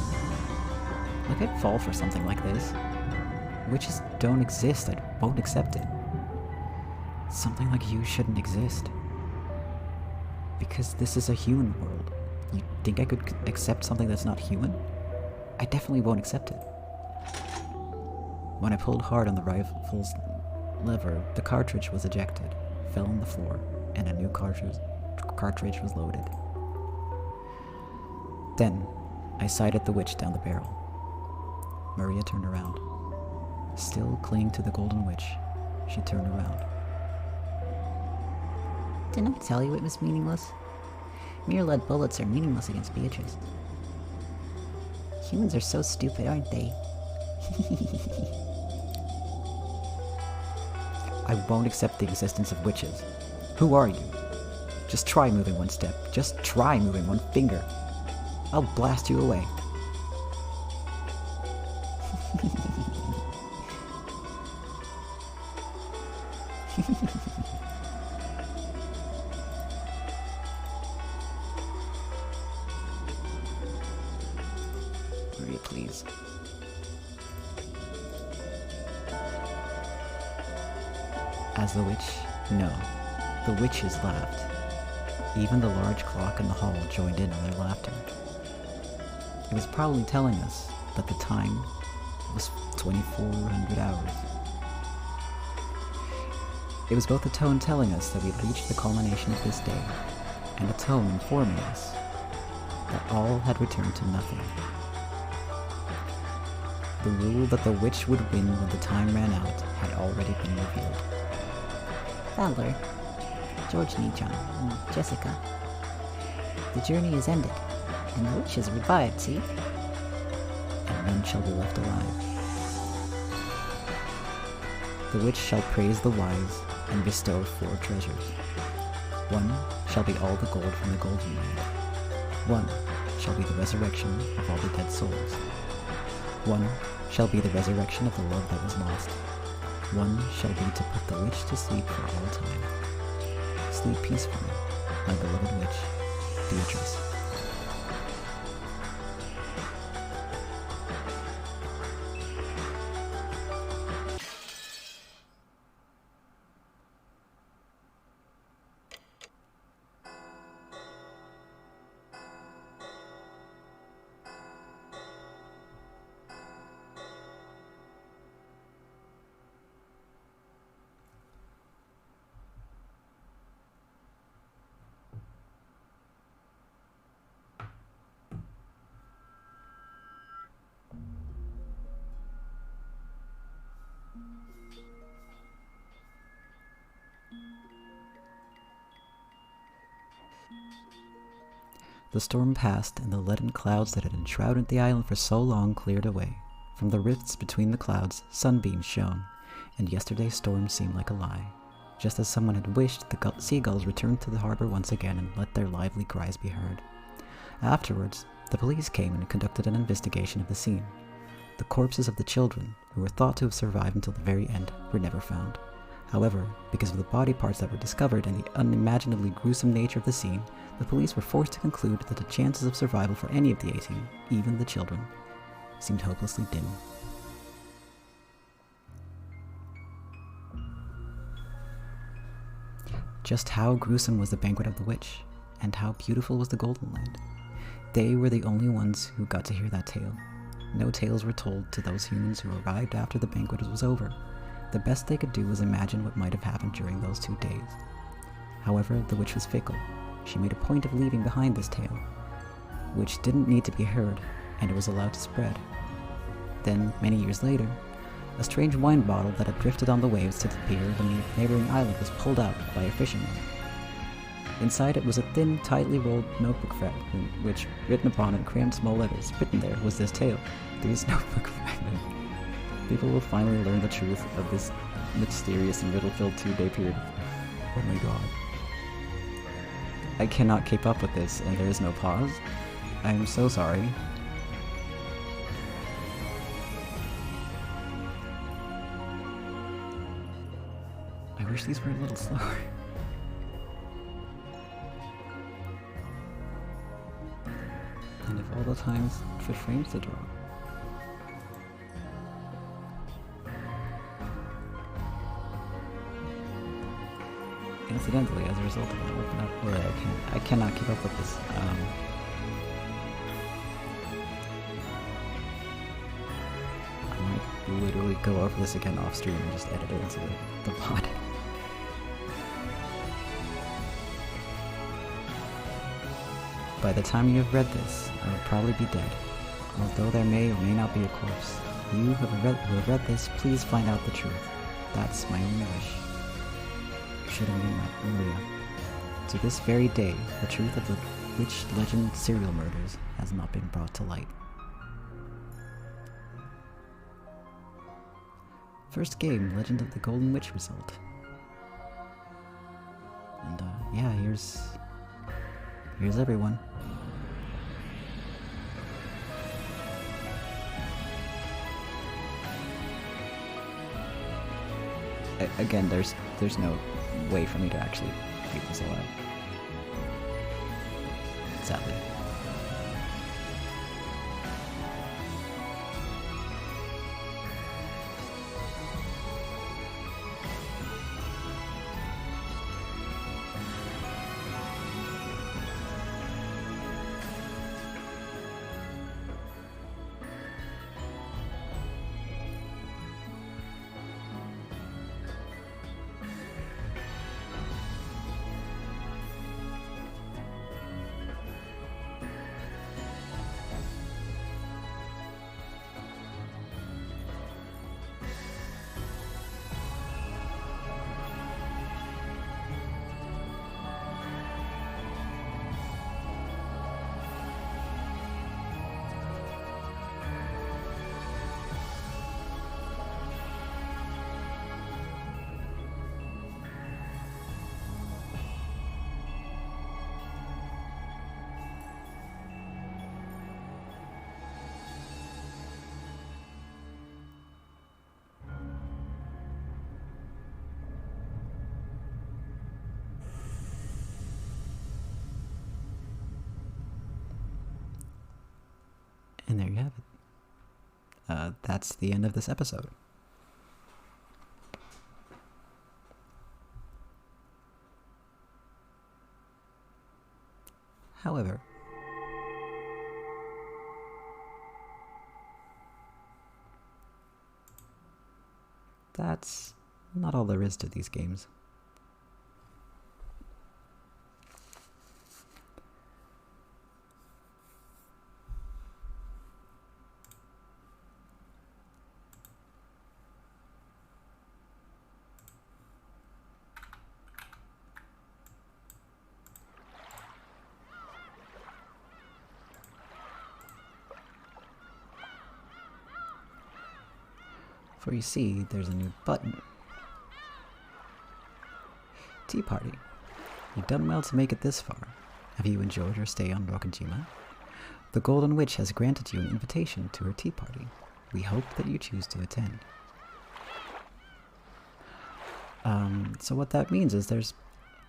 Like, I'd fall for something like this. Witches don't exist. I won't accept it. Something like you shouldn't exist. Because this is a human world. You think I could accept something that's not human? I definitely won't accept it. When I pulled hard on the rifle's lever, the cartridge was ejected, fell on the floor, and a new cartridge was loaded. Then, I sighted the witch down the barrel. Maria turned around. Still clinging to the golden witch, she turned around. Didn't I tell you it was meaningless? Mere lead bullets are meaningless against Beatrice. Humans are so stupid, aren't they? I won't accept the existence of witches. Who are you? Just try moving one step. Just try moving one finger. I'll blast you away. Maria, please. As the witch, no. The witches laughed. Even the large clock in the hall joined in on their laughter. It was probably telling us that the time was 2400 hours. It was both a tone telling us that we'd reached the culmination of this day, and a tone informing us that all had returned to nothing. The rule that the witch would win when the time ran out had already been revealed. Fowler, George Nichan, and Jessica. The journey is ended, and the witch has revived, see? And none shall be left alive. The witch shall praise the wise and bestow 4 treasures. 1 shall be all the gold from the golden land. 1 shall be the resurrection of all the dead souls. 1 shall be the resurrection of the love that was lost. 1 shall be to put the witch to sleep for all time. Sleep peacefully, my beloved witch, Beatrice. The storm passed, and the leaden clouds that had enshrouded the island for so long cleared away. From the rifts between the clouds, sunbeams shone, and yesterday's storm seemed like a lie. Just as someone had wished, the seagulls returned to the harbor once again and let their lively cries be heard. Afterwards, the police came and conducted an investigation of the scene. The corpses of the children, who were thought to have survived until the very end, were never found. However, because of the body parts that were discovered and the unimaginably gruesome nature of the scene, the police were forced to conclude that the chances of survival for any of the 18, even the children, seemed hopelessly dim. Just how gruesome was the banquet of the witch, and how beautiful was the Golden Land? They were the only ones who got to hear that tale. No tales were told to those humans who arrived after the banquet was over. The best they could do was imagine what might have happened during those 2 days. However, the witch was fickle. She made a point of leaving behind this tale, which didn't need to be heard, and it was allowed to spread. Then, many years later, a strange wine bottle that had drifted on the waves to the pier of a neighboring island was pulled out by a fisherman. Inside it was a thin, tightly rolled notebook fragment, which, written upon in cramped small letters, written there was this tale. This notebook fragment. People will finally learn the truth of this mysterious and riddle-filled 2-day period. Oh my god. I cannot keep up with this, and there is no pause. I am so sorry. I wish these were a little slower. And if all the times fit frames to draw. Incidentally, as a result of an open up, or I cannot keep up with this. I might literally go over this again off stream and just edit it into the pod. By the time you have read this, I will probably be dead, although there may or may not be a corpse. You who have read this, please find out the truth. That's my only wish. Should have named that Maria. To this very day, the truth of the witch legend serial murders has not been brought to light. First game, Legend of the Golden Witch result. And yeah, here's everyone. Again, there's no way for me to actually read this aloud. Sadly. And there you have it. That's the end of this episode. However, that's not all there is to these games. For you see, there's a new button. Tea party. You've done well to make it this far. Have you enjoyed your stay on Rokujima? The Golden Witch has granted you an invitation to her tea party. We hope that you choose to attend. So what that means is there's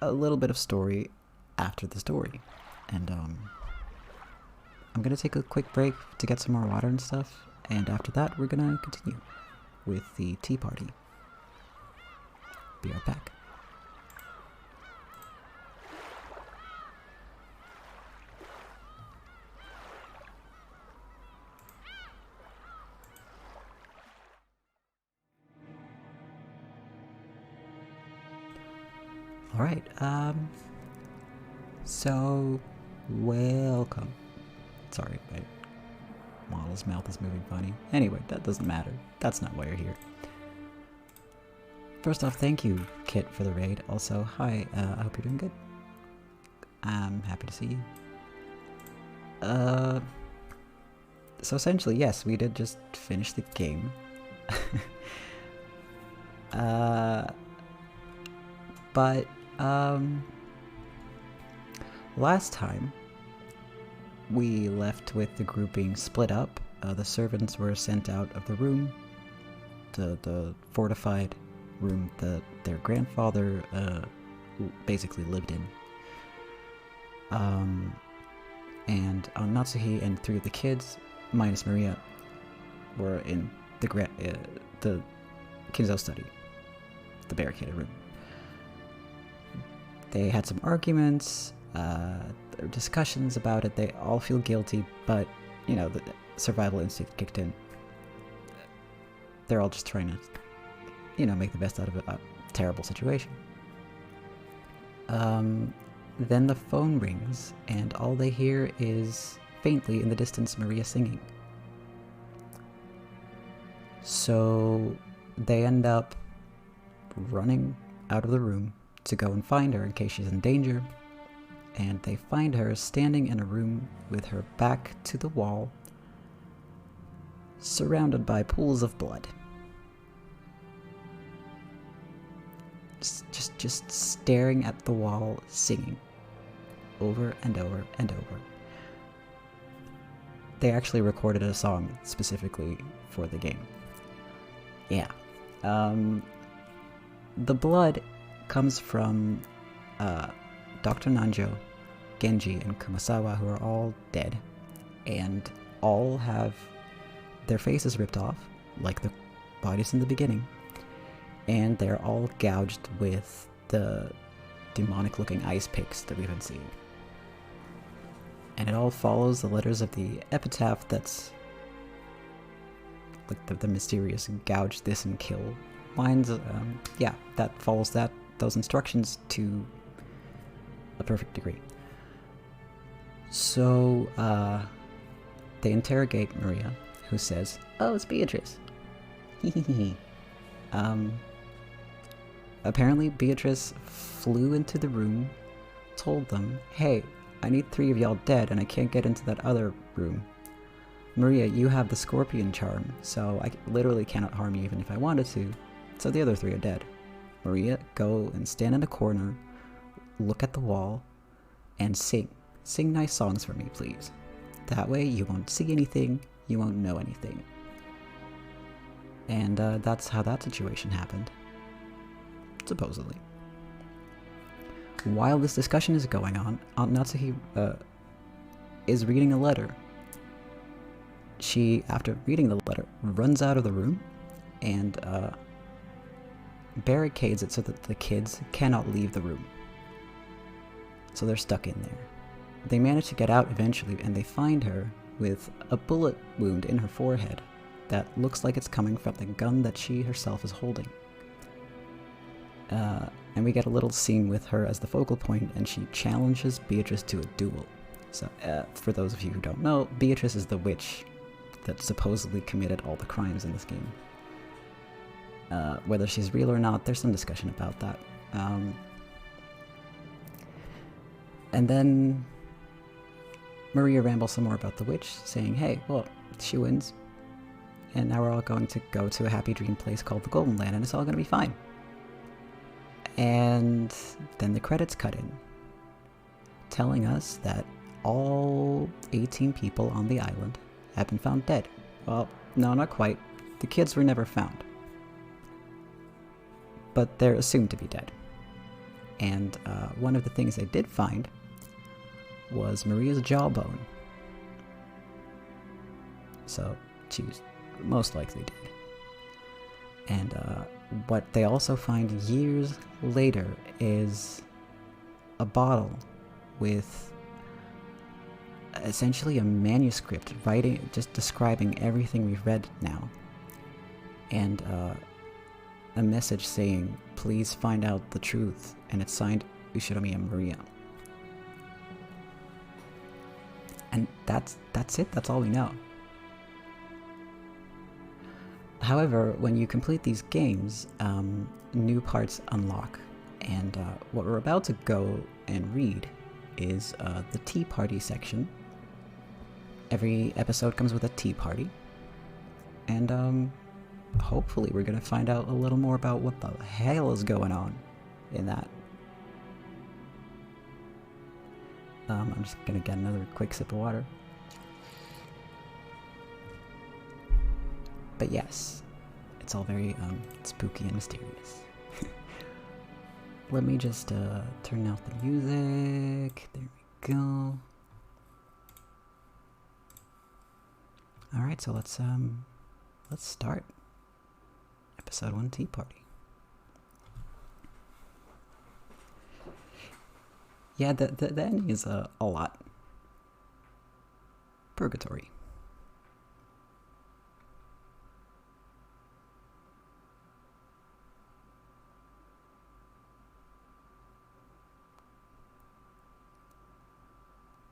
a little bit of story after the story. And I'm gonna take a quick break to get some more water and stuff, and after that we're gonna continue with the tea party. Be right back. Alright, so welcome. Sorry, my model's mouth is moving funny. Anyway, that doesn't matter. That's not why you're here. First off, thank you, Kit, for the raid. Also, hi, I hope you're doing good. I'm happy to see you. So essentially, yes, we did just finish the game. But, last time, we left with the group being split up. The servants were sent out of the room, the fortified room that their grandfather basically lived in. And Natsuhi and 3 of the kids, minus Maria, were in the Kinzo study, the barricaded room. They had some arguments, there were discussions about it. They all feel guilty, but, you know, the survival instinct kicked in. They're all just trying to, you know, make the best out of a terrible situation. Then the phone rings, and all they hear is, faintly in the distance, Maria singing. So they end up running out of the room to go and find her in case she's in danger, and they find her standing in a room with her back to the wall, surrounded by pools of blood. Just staring at the wall, singing over and over and over. They actually recorded a song specifically for the game. Yeah. The blood comes from Dr. Nanjo, Genji, and Kumasawa, who are all dead, and all have their faces ripped off, like the bodies in the beginning, and they're all gouged with the demonic-looking ice picks that we've been seeing. And it all follows the letters of the epitaph that's like the mysterious gouge this and kill lines. Yeah, that follows those instructions to a perfect degree. So they interrogate Maria, who says, "Oh, it's Beatrice." Apparently Beatrice flew into the room, told them, "Hey, I need 3 of y'all dead and I can't get into that other room. Maria, you have the scorpion charm, so I literally cannot harm you even if I wanted to, so the other 3 are dead. Maria, go and stand in a corner, look at the wall, and sing. Sing nice songs for me, please. That way you won't see anything, you won't know anything." And that's how that situation happened. Supposedly. While this discussion is going on, Aunt Natsuhi is reading a letter. She, after reading the letter, runs out of the room and barricades it so that the kids cannot leave the room. So they're stuck in there. They manage to get out eventually, and they find her with a bullet wound in her forehead that looks like it's coming from the gun that she herself is holding. And we get a little scene with her as the focal point, and she challenges Beatrice to a duel. So, for those of you who don't know, Beatrice is the witch that supposedly committed all the crimes in this game. Whether she's real or not, there's some discussion about that. And then Maria rambles some more about the witch, saying, "Hey, well, she wins. And now we're all going to go to a happy dream place called the Golden Land, and it's all going to be fine. And then the credits cut in, telling us that all 18 people on the island have been found dead. Well, no, not quite. The kids were never found. But they're assumed to be dead. And one of the things they did find was Maria's jawbone. So she was most likely dead. And what they also find years later is a bottle with essentially a manuscript writing, just describing everything we've read now. And a message saying, please find out the truth. And it's signed Ushiromi and Maria. And that's it, that's all we know. However, when you complete these games, new parts unlock. And what we're about to go and read is the tea party section. Every episode comes with a tea party. And hopefully we're going to find out a little more about what the hell is going on in that. I'm just going to get another quick sip of water. But yes, it's all very spooky and mysterious. Let me just turn off the music. There we go. Alright, so let's start. Episode 1 Tea Party. Yeah, the ending is a lot. Purgatory.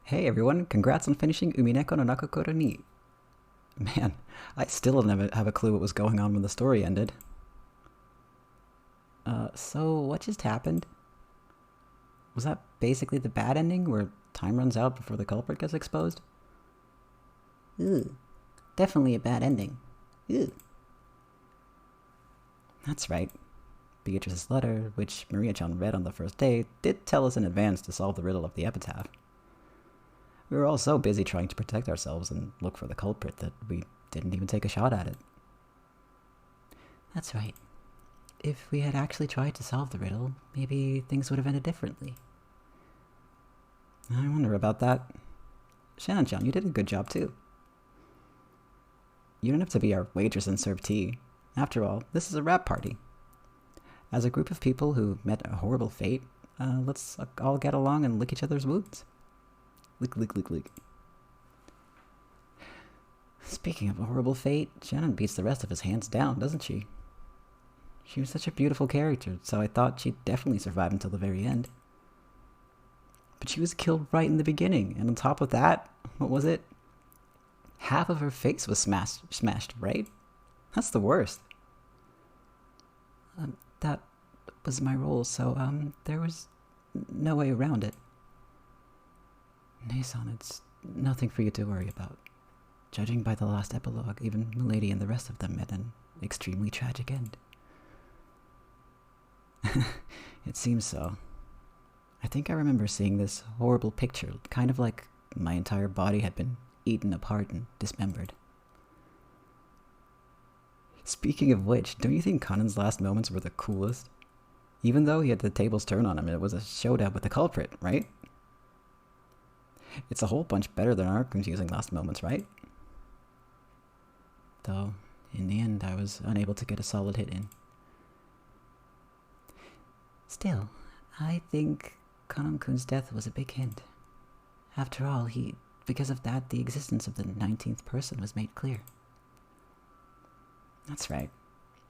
Hey everyone, congrats on finishing Umineko no Naku Koro ni. Man, I still never have a clue what was going on when the story ended. So what just happened? Was that basically the bad ending, where time runs out before the culprit gets exposed? Ooh, definitely a bad ending. Ooh. That's right. Beatrice's letter, which Maria-chan read on the first day, did tell us in advance to solve the riddle of the Epitaph. We were all so busy trying to protect ourselves and look for the culprit that we didn't even take a shot at it. That's right. If we had actually tried to solve the riddle, maybe things would have ended differently. I wonder about that. Shannon-chan, you did a good job too. You don't have to be our waitress and serve tea. After all, this is a rap party. As a group of people who met a horrible fate, let's all get along and lick each other's wounds. Lick, lick, lick, lick. Speaking of a horrible fate, Shannon beats the rest of us hands down, doesn't she? She was such a beautiful character, so I thought she'd definitely survive until the very end. But she was killed right in the beginning, and on top of that, what was it? Half of her face was smashed, right? That's the worst. That was my role, so there was no way around it. Nason, it's nothing for you to worry about. Judging by the last epilogue, even Milady and the rest of them met an extremely tragic end. It seems so. I think I remember seeing this horrible picture, kind of like my entire body had been eaten apart and dismembered. Speaking of which, don't you think Kanan's last moments were the coolest? Even though he had the tables turned on him, it was a showdown with the culprit, right? It's a whole bunch better than our confusing last moments, right? Though, in the end, I was unable to get a solid hit in. Still, I think Kanon-kun's death was a big hint. After all, because of that, the existence of the 19th person was made clear. That's right.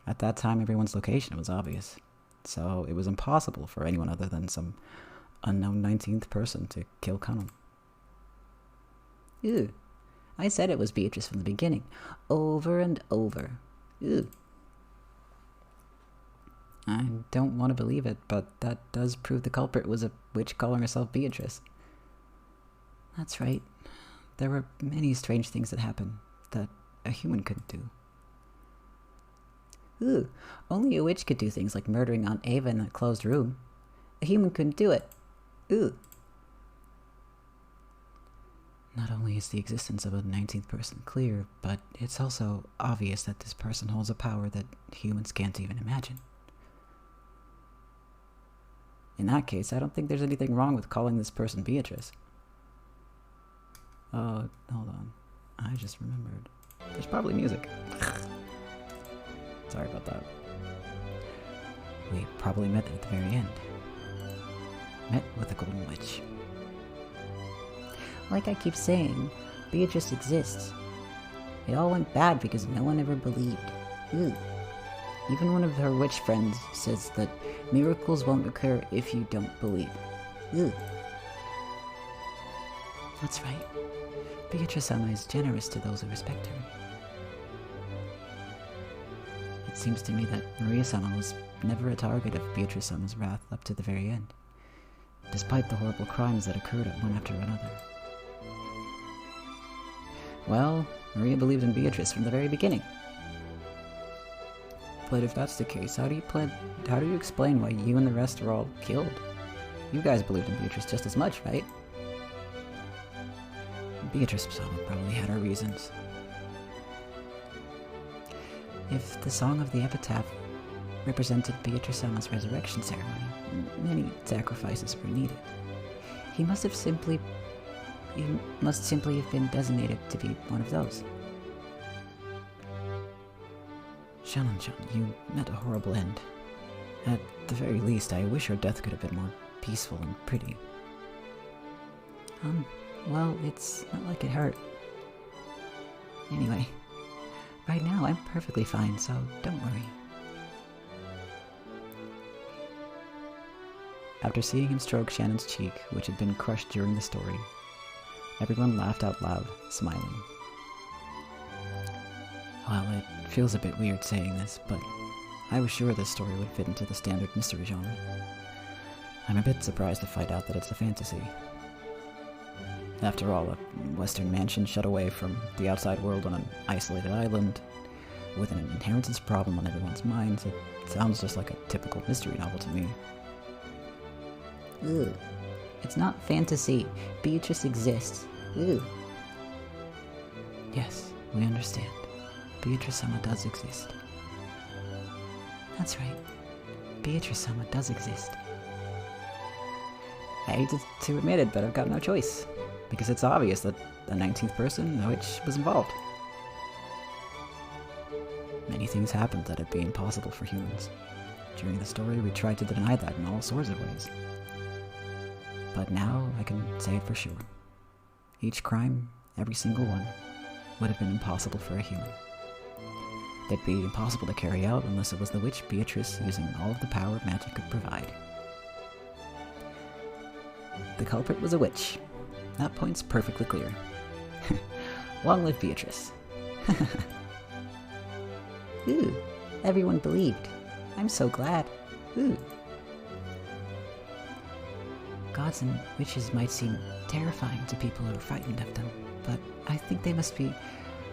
At that time, everyone's location was obvious. So it was impossible for anyone other than some unknown 19th person to kill Kanon. Ew. I said it was Beatrice from the beginning. Over and over. Ew. I don't want to believe it, but that does prove the culprit was a witch calling herself Beatrice. That's right. There were many strange things that happened that a human couldn't do. Ooh, only a witch could do things like murdering Aunt Ava in a closed room. A human couldn't do it. Ooh. Not only is the existence of a 19th person clear, but it's also obvious that this person holds a power that humans can't even imagine. In that case, I don't think there's anything wrong with calling this person Beatrice. Oh, hold on. I just remembered. There's probably music. Sorry about that. We probably met at the very end. Met with the Golden Witch. Like I keep saying, Beatrice exists. It all went bad because no one ever believed. Ooh. Even one of her witch friends says that miracles won't occur if you don't believe. Ooh. That's right. Beatrice-sama is generous to those who respect her. It seems to me that Maria-sama was never a target of Beatrice-sama's wrath up to the very end, despite the horrible crimes that occurred one after another. Well, Maria believed in Beatrice from the very beginning. But if that's the case, how do you explain why you and the rest were all killed? You guys believed in Beatrice just as much, right? Beatrice-sama probably had her reasons. If the song of the Epitaph represented Beatrice-sama's resurrection ceremony, many sacrifices were needed. He must simply have been designated to be one of those. Shannon-chan, you met a horrible end. At the very least, I wish her death could have been more peaceful and pretty. Well, it's not like it hurt. Anyway, right now I'm perfectly fine, so don't worry. After seeing him stroke Shannon's cheek, which had been crushed during the story, everyone laughed out loud, smiling. Well, it feels a bit weird saying this, but I was sure this story would fit into the standard mystery genre. I'm a bit surprised to find out that it's a fantasy. After all, a Western mansion shut away from the outside world on an isolated island, with an inheritance problem on everyone's minds, it sounds just like a typical mystery novel to me. Ugh. It's not fantasy. Beatrice exists. Ugh. Yes, we understand. Beatrice-sama does exist. That's right. Beatrice-sama does exist. I hate to admit it, but I've got no choice. Because it's obvious that the 19th person, which was involved. Many things happened that would be impossible for humans. During the story, we tried to deny that in all sorts of ways. But now, I can say it for sure. Each crime, every single one, would have been impossible for a human. They'd be impossible to carry out unless it was the witch Beatrice using all of the power magic could provide. The culprit was a witch. That point's perfectly clear. Long live Beatrice. Ooh, everyone believed. I'm so glad. Ooh. Gods and witches might seem terrifying to people who are frightened of them, but I think they must be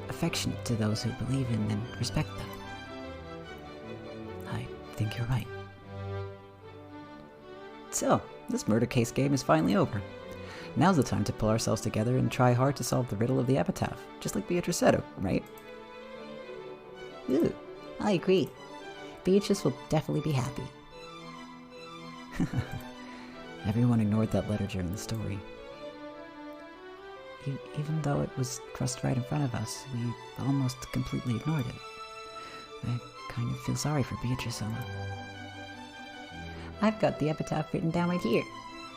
affectionate to those who believe in and respect them. I think you're right. So, this murder case game is finally over. Now's the time to pull ourselves together and try hard to solve the riddle of the Epitaph, just like Beatrice said, right? Ooh, I agree. Beatrice will definitely be happy. Everyone ignored that letter during the story. Even though it was crushed right in front of us, we almost completely ignored it. I kind of feel sorry for Beatrice-sama. I've got the epitaph written down right here.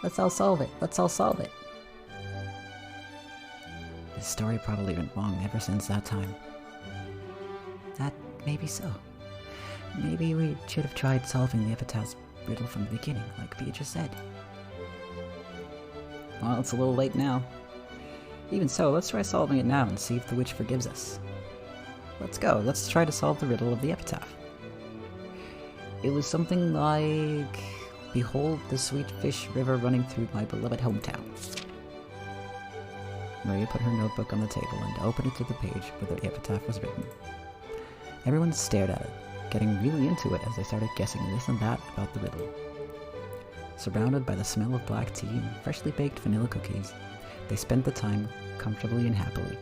Let's all solve it. Let's all solve it. This story probably went wrong ever since that time. That may be so. Maybe we should have tried solving the Epitaph's riddle from the beginning, like Beatrice said. Well, it's a little late now. Even so, let's try solving it now and see if the witch forgives us. Let's go. Let's try to solve the riddle of the Epitaph. It was something like, "Behold the sweet fish river running through my beloved hometown." Maria put her notebook on the table and opened it to the page where the epitaph was written. Everyone stared at it, getting really into it as they started guessing this and that about the riddle. Surrounded by the smell of black tea and freshly baked vanilla cookies, they spent the time comfortably and happily.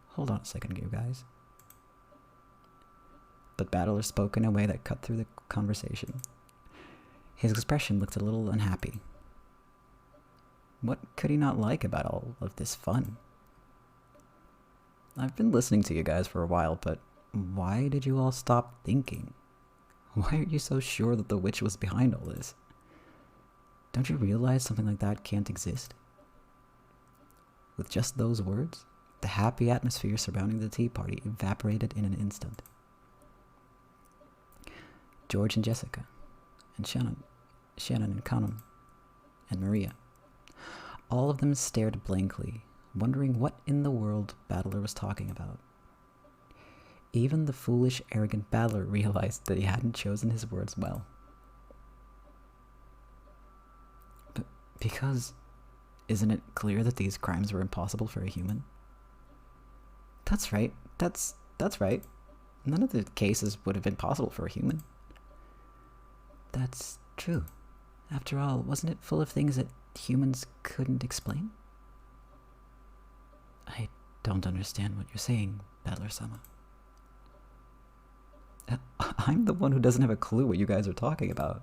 Hold on a second, you guys. But Battler spoke in a way that cut through the conversation. His expression looked a little unhappy. What could he not like about all of this fun? I've been listening to you guys for a while, but why did you all stop thinking? Why are you so sure that the witch was behind all this? Don't you realize something like that can't exist? With just those words, the happy atmosphere surrounding the tea party evaporated in an instant. George and Jessica, and Shannon and Connor, and Maria. All of them stared blankly, wondering what in the world Battler was talking about. Even the foolish, arrogant Battler realized that he hadn't chosen his words well. But because isn't it clear that these crimes were impossible for a human? That's right. That's right. None of the cases would have been possible for a human. That's true. After all, wasn't it full of things that humans couldn't explain? I don't understand what you're saying, Battler-sama. I'm the one who doesn't have a clue what you guys are talking about.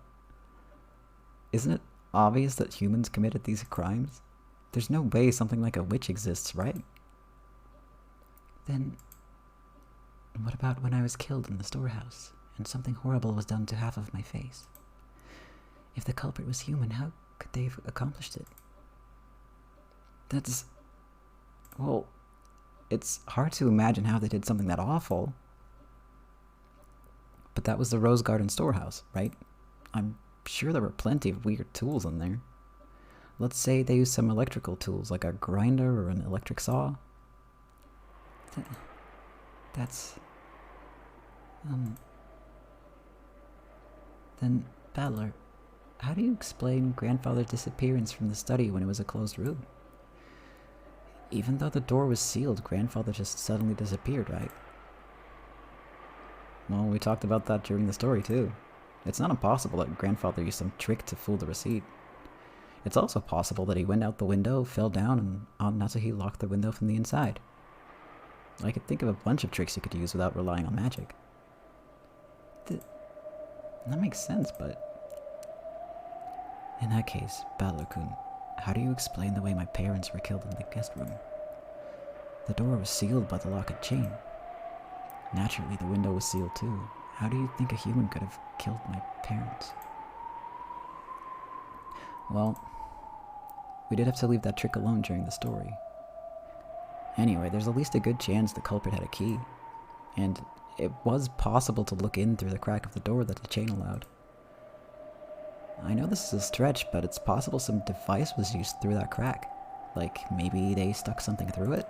Isn't it obvious that humans committed these crimes? There's no way something like a witch exists, right? Then, what about when I was killed in the storehouse, and something horrible was done to half of my face? If the culprit was human, how could they have accomplished it? Well, it's hard to imagine how they did something that awful. But that was the Rose Garden storehouse, right? I'm sure there were plenty of weird tools in there. Let's say they used some electrical tools, like a grinder or an electric saw. Then, Battler, how do you explain Grandfather's disappearance from the study when it was a closed room? Even though the door was sealed, Grandfather just suddenly disappeared, right? Well, we talked about that during the story, too. It's not impossible that Grandfather used some trick to fool the receipt. It's also possible that he went out the window, fell down, and Aunt Natsuhi locked the window from the inside. I could think of a bunch of tricks you could use without relying on magic. That makes sense, but... In that case, Battler-kun, how do you explain the way my parents were killed in the guest room? The door was sealed by the lock and chain. Naturally, the window was sealed too. How do you think a human could have killed my parents? Well, we did have to leave that trick alone during the story. Anyway, there's at least a good chance the culprit had a key. And it was possible to look in through the crack of the door that the chain allowed. I know this is a stretch, but it's possible some device was used through that crack. Like, maybe they stuck something through it?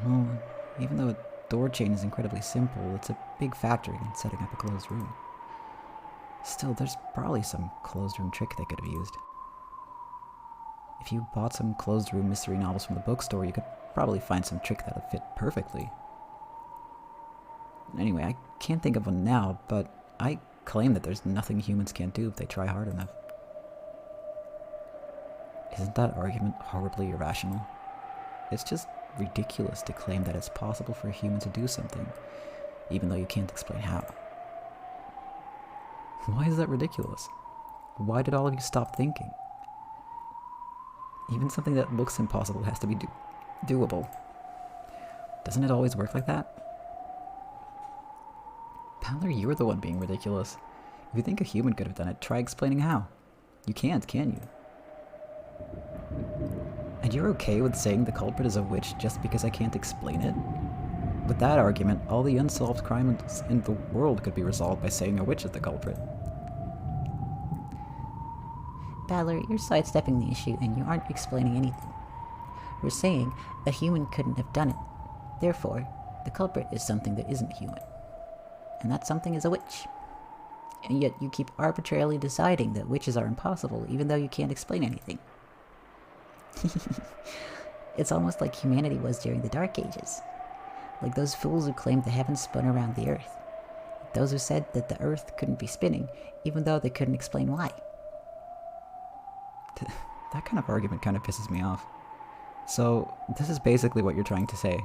Well, even though a door chain is incredibly simple, it's a big factor in setting up a closed room. Still, there's probably some closed room trick they could have used. If you bought some closed room mystery novels from the bookstore, you could probably find some trick that would fit perfectly. Anyway, I can't think of one now, but I claim that there's nothing humans can't do if they try hard enough. Isn't that argument horribly irrational? It's just ridiculous to claim that it's possible for a human to do something, even though you can't explain how. Why is that ridiculous? Why did all of you stop thinking? Even something that looks impossible has to be doable. Doesn't it always work like that? Battler, you're the one being ridiculous. If you think a human could have done it, try explaining how. You can't, can you? And you're okay with saying the culprit is a witch just because I can't explain it? With that argument, all the unsolved crimes in the world could be resolved by saying a witch is the culprit. Battler, you're sidestepping the issue and you aren't explaining anything. We're saying a human couldn't have done it. Therefore, the culprit is something that isn't human. And that something is a witch. And yet you keep arbitrarily deciding that witches are impossible even though you can't explain anything. It's almost like humanity was during the Dark Ages. Like those fools who claimed the heavens spun around the earth. Those who said that the earth couldn't be spinning, even though they couldn't explain why. That kind of argument kind of pisses me off. So, this is basically what you're trying to say.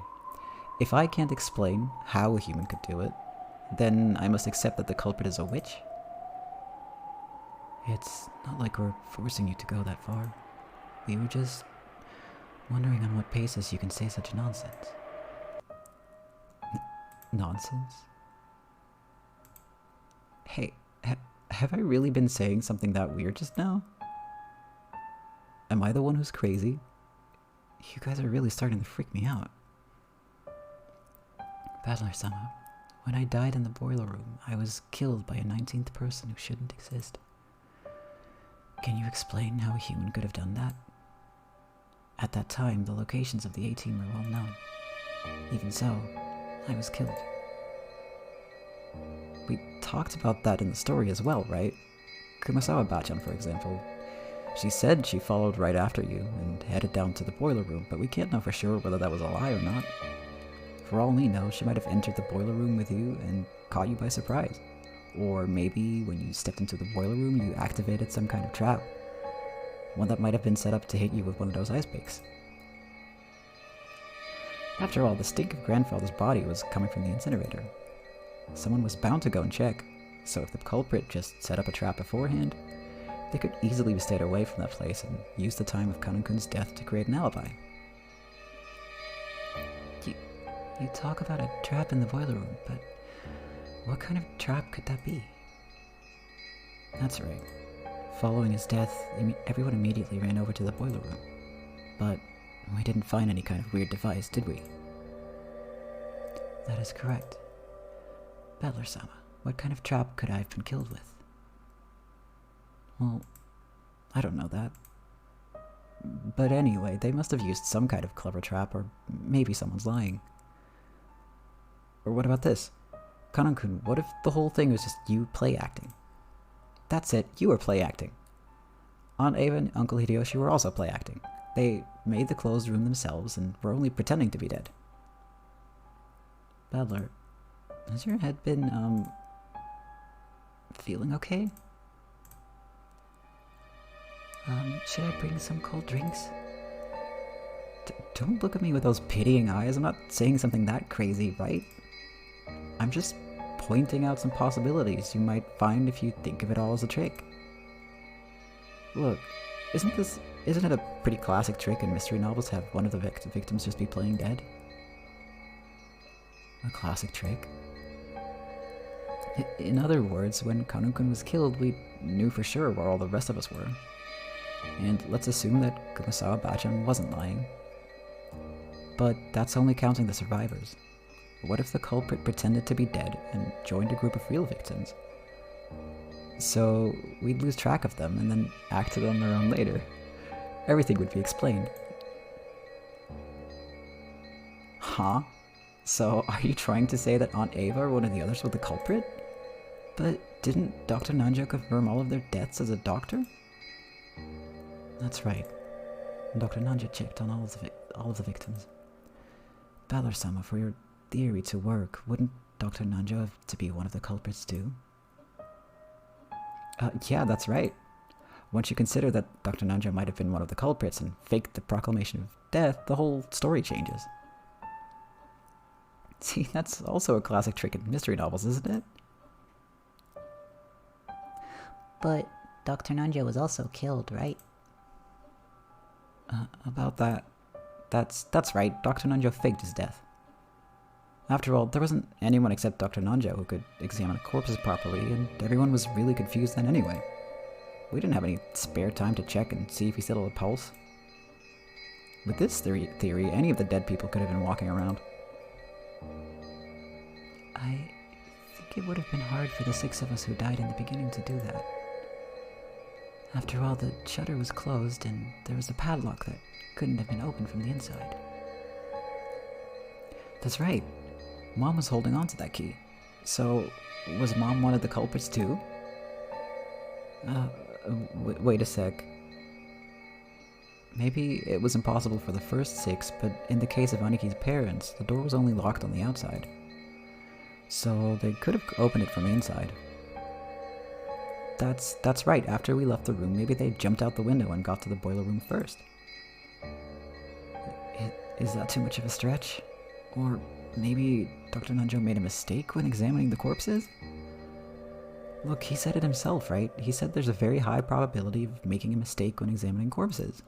If I can't explain how a human could do it, then I must accept that the culprit is a witch? It's not like we're forcing you to go that far. We were just wondering on what basis you can say such nonsense. Nonsense? Hey, have I really been saying something that weird just now? Am I the one who's crazy? You guys are really starting to freak me out. Battler-sama, when I died in the boiler room, I was killed by a 19th person who shouldn't exist. Can you explain how a human could have done that? At that time, the locations of the A-Team were well known. Even so, I was killed. We talked about that in the story as well, right? Kumasawa-bachan, for example. She said she followed right after you and headed down to the boiler room, but we can't know for sure whether that was a lie or not. For all we know, she might have entered the boiler room with you and caught you by surprise. Or maybe when you stepped into the boiler room, you activated some kind of trap. One that might have been set up to hit you with one of those ice picks. After all, the stink of Grandfather's body was coming from the incinerator. Someone was bound to go and check, so if the culprit just set up a trap beforehand, they could easily have stayed away from that place and used the time of Kanun-kun's death to create an alibi. You talk about a trap in the boiler room, but what kind of trap could that be? That's right. Following his death, everyone immediately ran over to the boiler room. But we didn't find any kind of weird device, did we? That is correct. Battler-sama, what kind of trap could I have been killed with? Well, I don't know that. But anyway, they must have used some kind of clever trap, or maybe someone's lying. Or what about this? Kanun-kun, what if the whole thing was just you play acting? That's it, you were play acting. Aunt Ava and Uncle Hideyoshi were also play acting. They made the closed room themselves and were only pretending to be dead. Battler, has your head been, feeling okay? Should I bring some cold drinks? Don't look at me with those pitying eyes. I'm not saying something that crazy, right? I'm just pointing out some possibilities you might find if you think of it all as a trick. Look, isn't it a pretty classic trick in mystery novels to have one of the victims just be playing dead? A classic trick? In other words, when Kanun-kun was killed, we knew for sure where all the rest of us were. And let's assume that Kumasawa-bachan wasn't lying. But that's only counting the survivors. What if the culprit pretended to be dead and joined a group of real victims? So we'd lose track of them and then acted on their own later. Everything would be explained. Huh? So are you trying to say that Aunt Ava or one of the others were the culprit? But didn't Dr. Nanjo confirm all of their deaths as a doctor? That's right. Dr. Nanjo checked on all of the victims. Battler-sama, for your theory to work, wouldn't Dr. Nanjo have to be one of the culprits too? Yeah, that's right. Once you consider that Dr. Nanjo might have been one of the culprits and faked the proclamation of death, the whole story changes. See, that's also a classic trick in mystery novels, isn't it? But Dr. Nanjo was also killed, right? About that. That's right, Dr. Nanjo faked his death. After all, there wasn't anyone except Dr. Nanjo who could examine corpses properly, and everyone was really confused then anyway. We didn't have any spare time to check and see if he still had a pulse. With this theory, any of the dead people could have been walking around. I think it would have been hard for the 6 of us who died in the beginning to do that. After all, the shutter was closed and there was a padlock that couldn't have been opened from the inside. That's right. Mom was holding on to that key. So, was Mom one of the culprits too? Wait a sec. Maybe it was impossible for the first 6, but in the case of Aniki's parents, the door was only locked on the outside. So they could have opened it from the inside. That's right, after we left the room, maybe they jumped out the window and got to the boiler room first. Is that too much of a stretch? Or maybe Dr. Nanjo made a mistake when examining the corpses? Look, he said it himself, right? He said there's a very high probability of making a mistake when examining corpses.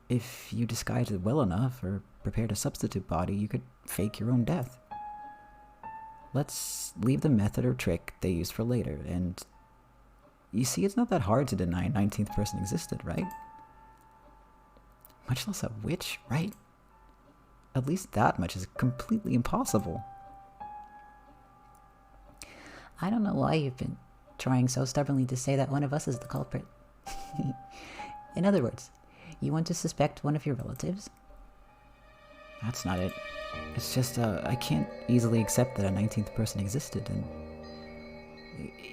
If you disguised it well enough, or prepared a substitute body, you could fake your own death. Let's leave the method or trick they used for later, and you see, it's not that hard to deny a 19th person existed, right? Much less a witch, right? At least that much is completely impossible. I don't know why you've been trying so stubbornly to say that one of us is the culprit. In other words, you want to suspect one of your relatives? That's not it. It's just, I can't easily accept that a 19th person existed, and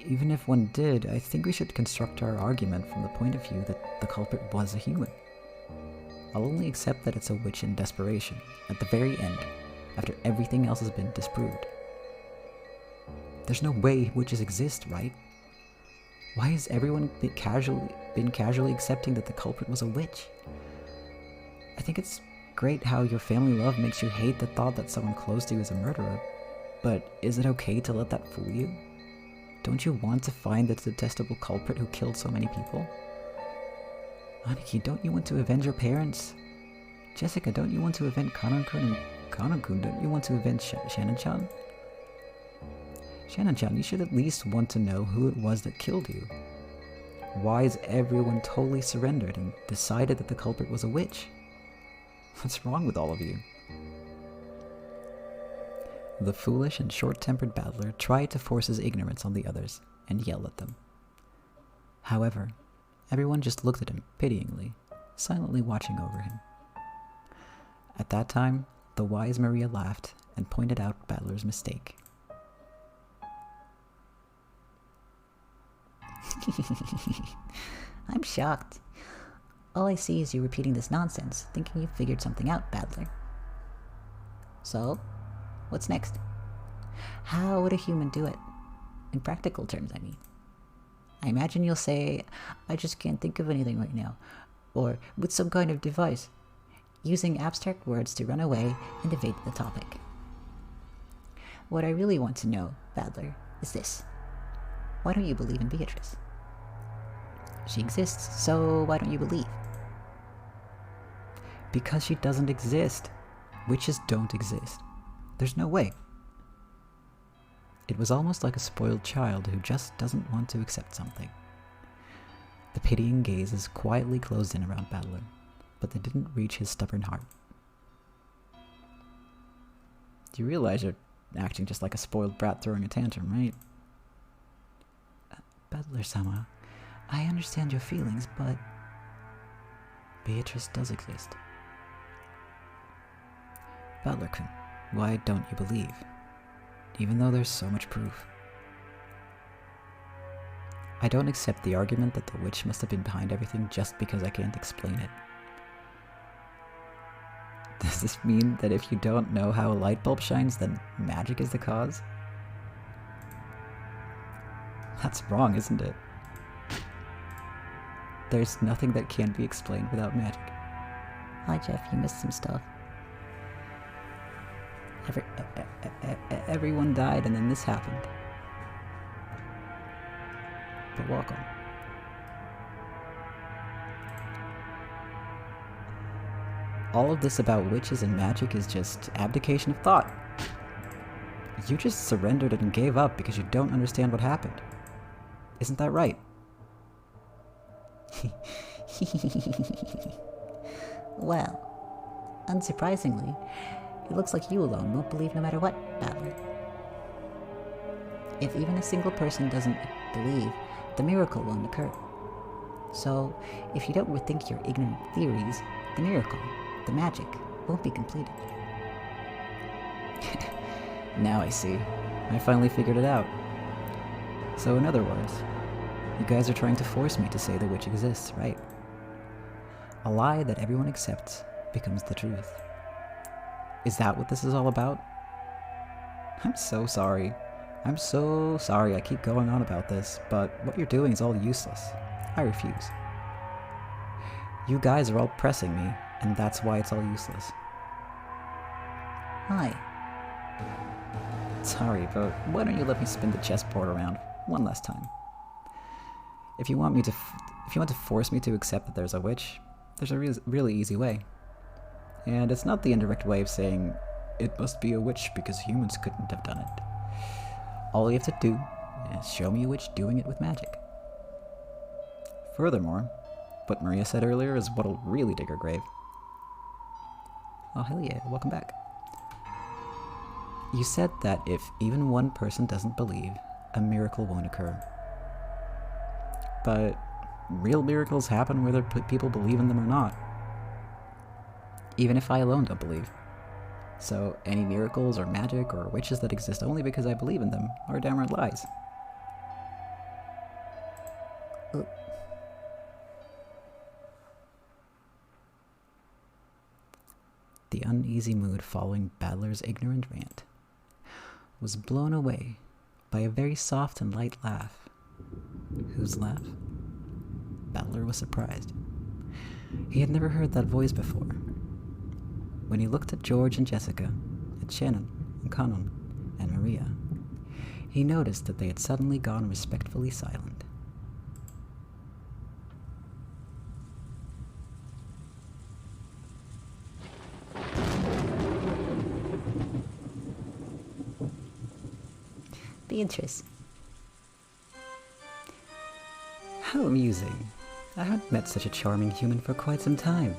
even if one did, I think we should construct our argument from the point of view that the culprit was a human. I'll only accept that it's a witch in desperation, at the very end, after everything else has been disproved. There's no way witches exist, right? Why has everyone been casually accepting that the culprit was a witch? I think it's great how your family love makes you hate the thought that someone close to you is a murderer, but is it okay to let that fool you? Don't you want to find the detestable culprit who killed so many people? Aniki, don't you want to avenge your parents? Jessica, don't you want to avenge Kanon-kun? And Kanon-kun, don't you want to avenge Shannon-chan? Shannon-chan, you should at least want to know who it was that killed you. Why is everyone totally surrendered and decided that the culprit was a witch? What's wrong with all of you? The foolish and short-tempered battler tried to force his ignorance on the others and yell at them. However, everyone just looked at him pityingly, silently watching over him. At that time, the wise Maria laughed and pointed out Battler's mistake. I'm shocked. All I see is you repeating this nonsense, thinking you've figured something out, Battler. So, what's next? How would a human do it? In practical terms, I mean. I imagine you'll say, I just can't think of anything right now, or with some kind of device, using abstract words to run away and evade the topic. What I really want to know, Battler, is this. Why don't you believe in Beatrice? She exists, so why don't you believe? Because she doesn't exist. Witches don't exist. There's no way. It was almost like a spoiled child who just doesn't want to accept something. The pitying gazes quietly closed in around Battler, but they didn't reach his stubborn heart. You realize you're acting just like a spoiled brat throwing a tantrum, right? Battler-sama, I understand your feelings, but Beatrice does exist. Battler-kun, why don't you believe? Even though there's so much proof. I don't accept the argument that the witch must have been behind everything just because I can't explain it. Does this mean that if you don't know how a light bulb shines, then magic is the cause? That's wrong, isn't it? There's nothing that can be explained without magic. Hi Jeff, you missed some stuff. Everyone died and then this happened. But welcome. All of this about witches and magic is just abdication of thought. You just surrendered and gave up because you don't understand what happened. Isn't that right? Well, unsurprisingly, it looks like you alone won't believe no matter what, Battler. If even a single person doesn't believe, the miracle won't occur. So, if you don't rethink your ignorant theories, the miracle, the magic, won't be completed. Now I see. I finally figured it out. So in other words, you guys are trying to force me to say the witch exists, right? A lie that everyone accepts becomes the truth. Is that what this is all about? I'm so sorry. I'm so sorry I keep going on about this, but what you're doing is all useless. I refuse. You guys are all pressing me, and that's why it's all useless. Hi. Sorry, but why don't you let me spin the chessboard around one last time? If you want to force me to accept that there's a witch, there's a really easy way. And it's not the indirect way of saying, it must be a witch because humans couldn't have done it. All you have to do is show me a witch doing it with magic. Furthermore, what Maria said earlier is what'll really dig her grave. Oh, hell yeah, welcome back. You said that if even one person doesn't believe, a miracle won't occur. But real miracles happen whether people believe in them or not. Even if I alone don't believe. So any miracles or magic or witches that exist only because I believe in them are downright lies. The uneasy mood following Battler's ignorant rant was blown away by a very soft and light laugh. Whose laugh? Battler was surprised. He had never heard that voice before. When he looked at George and Jessica, at Shannon and Conan and Maria, he noticed that they had suddenly gone respectfully silent. Beatrice. How amusing. I haven't met such a charming human for quite some time.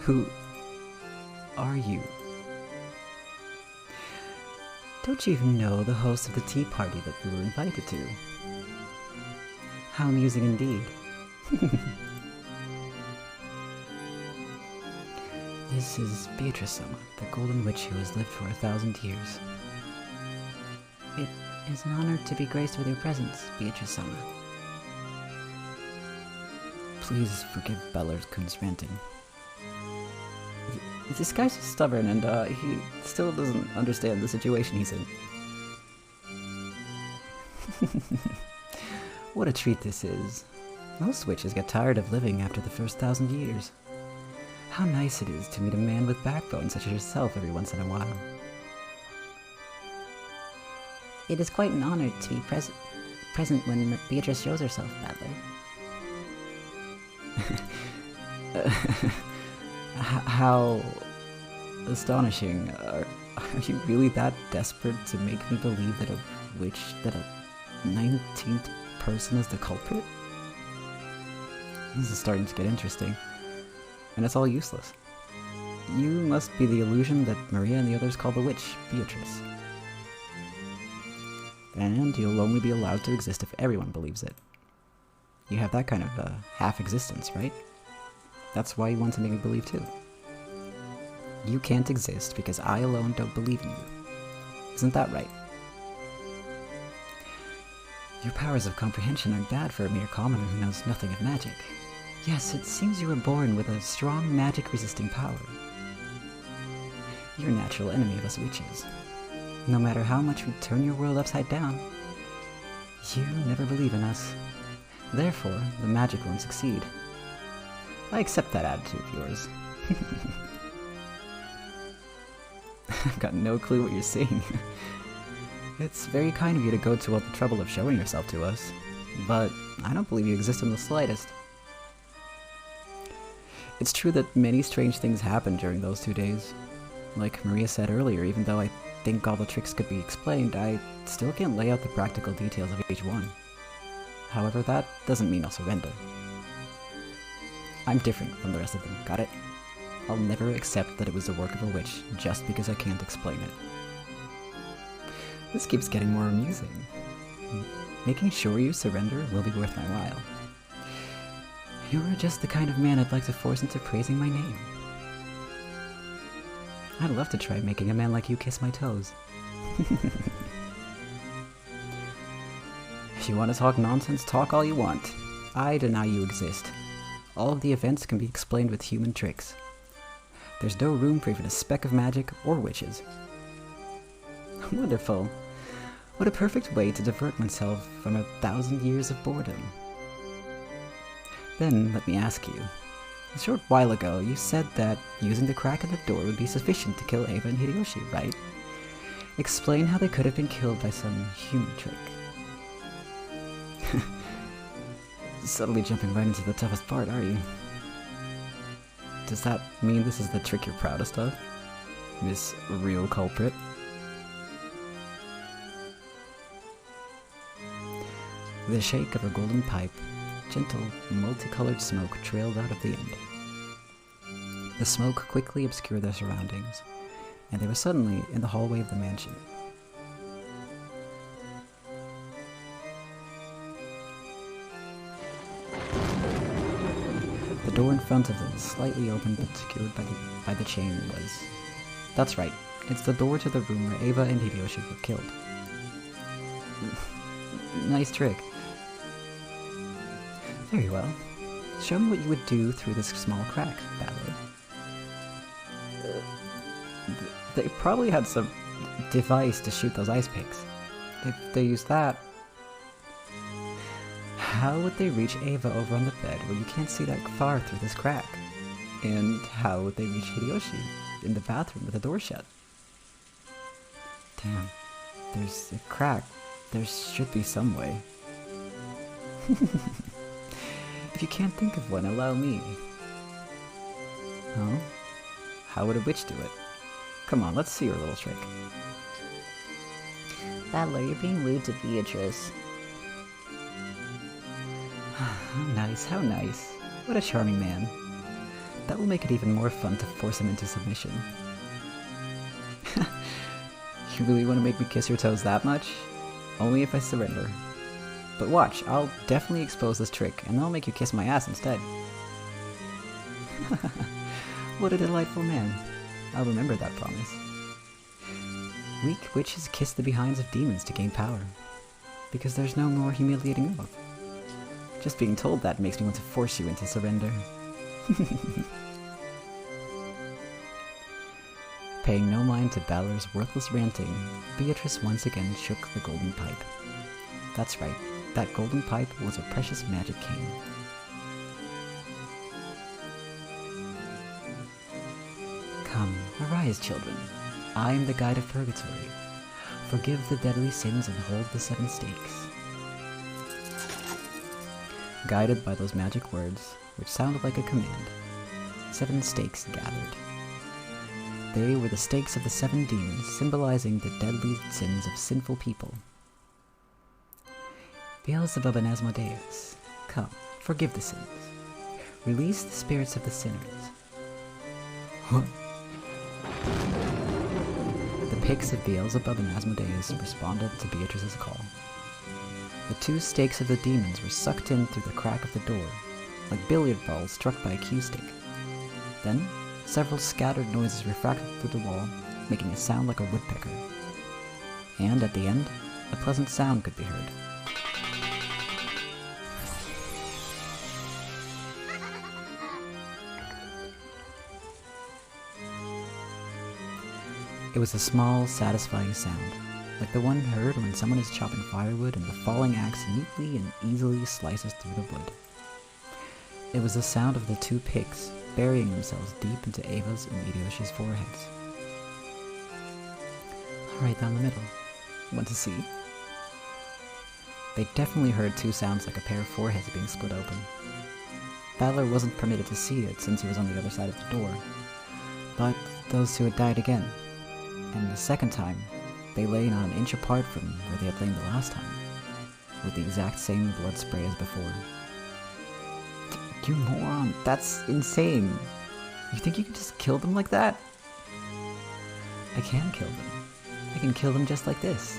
Who are you? Don't you even know the host of the tea party that we were invited to? How amusing indeed. This is Beatrice-sama, the golden witch who has lived for 1,000 years. It is an honor to be graced with your presence, Beatrice-sama. Please forgive Ballard's ranting. This guy's stubborn and he still doesn't understand the situation he's in. What a treat this is. Most witches get tired of living after the first 1,000 years. How nice it is to meet a man with backbone such as yourself every once in a while. It is quite an honor to be present when Beatrice shows herself, Battler. How astonishing. Are you really that desperate to make me believe that a 19th person is the culprit? This is starting to get interesting. And it's all useless. You must be the illusion that Maria and the others call the witch, Beatrice. And you'll only be allowed to exist if everyone believes it. You have that kind of half-existence, right? That's why you want to make me believe too. You can't exist because I alone don't believe in you. Isn't that right? Your powers of comprehension aren't bad for a mere commoner who knows nothing of magic. Yes, it seems you were born with a strong magic-resisting power. You're a natural enemy of us witches. No matter how much we turn your world upside down, you never believe in us. Therefore, the magic won't succeed. I accept that attitude of yours. I've got no clue what you're saying. It's very kind of you to go to all the trouble of showing yourself to us, but I don't believe you exist in the slightest. It's true that many strange things happened during those 2 days. Like Maria said earlier, even though I think all the tricks could be explained, I still can't lay out the practical details of each one. However, that doesn't mean I'll surrender. I'm different from the rest of them, got it? I'll never accept that it was the work of a witch just because I can't explain it. This keeps getting more amusing. Making sure you surrender will be worth my while. You're just the kind of man I'd like to force into praising my name. I'd love to try making a man like you kiss my toes. If you want to talk nonsense, talk all you want. I deny you exist. All of the events can be explained with human tricks. There's no room for even a speck of magic or witches. Wonderful. What a perfect way to divert oneself from 1,000 years of boredom. Then, let me ask you. A short while ago, you said that using the crack in the door would be sufficient to kill Eva and Hideyoshi, right? Explain how they could have been killed by some human trick. Subtly jumping right into the toughest part, are you? Does that mean this is the trick you're proudest of? Miss Real Culprit? With a shake of her golden pipe, gentle, multicolored smoke trailed out of the end. The smoke quickly obscured their surroundings, and they were suddenly in the hallway of the mansion. The door in front of them, slightly open but secured by the chain, was... That's right, it's the door to the room where Eva and Hideyoshi were killed. Nice trick. Very well. Show me what you would do through this small crack, Battler. They probably had some device to shoot those ice picks. If they used that... How would they reach Eva over on the bed where you can't see that far through this crack? And how would they reach Hideyoshi in the bathroom with the door shut? Damn. There's a crack. There should be some way. If you can't think of one, allow me. Huh? How would a witch do it? Come on, let's see your little trick. Battler, you're being rude to Beatrice. How nice, how nice. What a charming man. That will make it even more fun to force him into submission. You really want to make me kiss your toes that much? Only if I surrender. But watch, I'll definitely expose this trick, and I'll make you kiss my ass instead. What a delightful man. I'll remember that promise. Weak witches kiss the behinds of demons to gain power, because there's no more humiliating oath. Just being told that makes me want to force you into surrender. Paying no mind to Balor's worthless ranting, Beatrice once again shook the golden pipe. That's right, that golden pipe was a precious magic cane. Come, arise, children. I am the guide of purgatory. Forgive the deadly sins and hold the 7 stakes. Guided by those magic words, which sounded like a command, 7 stakes gathered. They were the stakes of the 7 demons, symbolizing the deadly sins of sinful people. Beelzebub and Asmodeus, come, forgive the sins. Release the spirits of the sinners. Huh? The picks of Beelzebub and Asmodeus responded to Beatrice's call. The 2 stakes of the demons were sucked in through the crack of the door, like billiard balls struck by a cue stick. Then, several scattered noises refracted through the wall, making a sound like a woodpecker. And at the end, a pleasant sound could be heard. It was a small, satisfying sound, like the one heard when someone is chopping firewood and the falling axe neatly and easily slices through the wood. It was the sound of the 2 picks burying themselves deep into Eva's and Hideyoshi's foreheads. Right down the middle. Want to see? They definitely heard 2 sounds like a pair of foreheads being split open. Battler wasn't permitted to see it since he was on the other side of the door, but those 2 had died again. And the second time, they lay not an inch apart from where they had lain the last time, with the exact same blood spray as before. You moron, that's insane. You think you can just kill them like that? I can kill them. I can kill them just like this.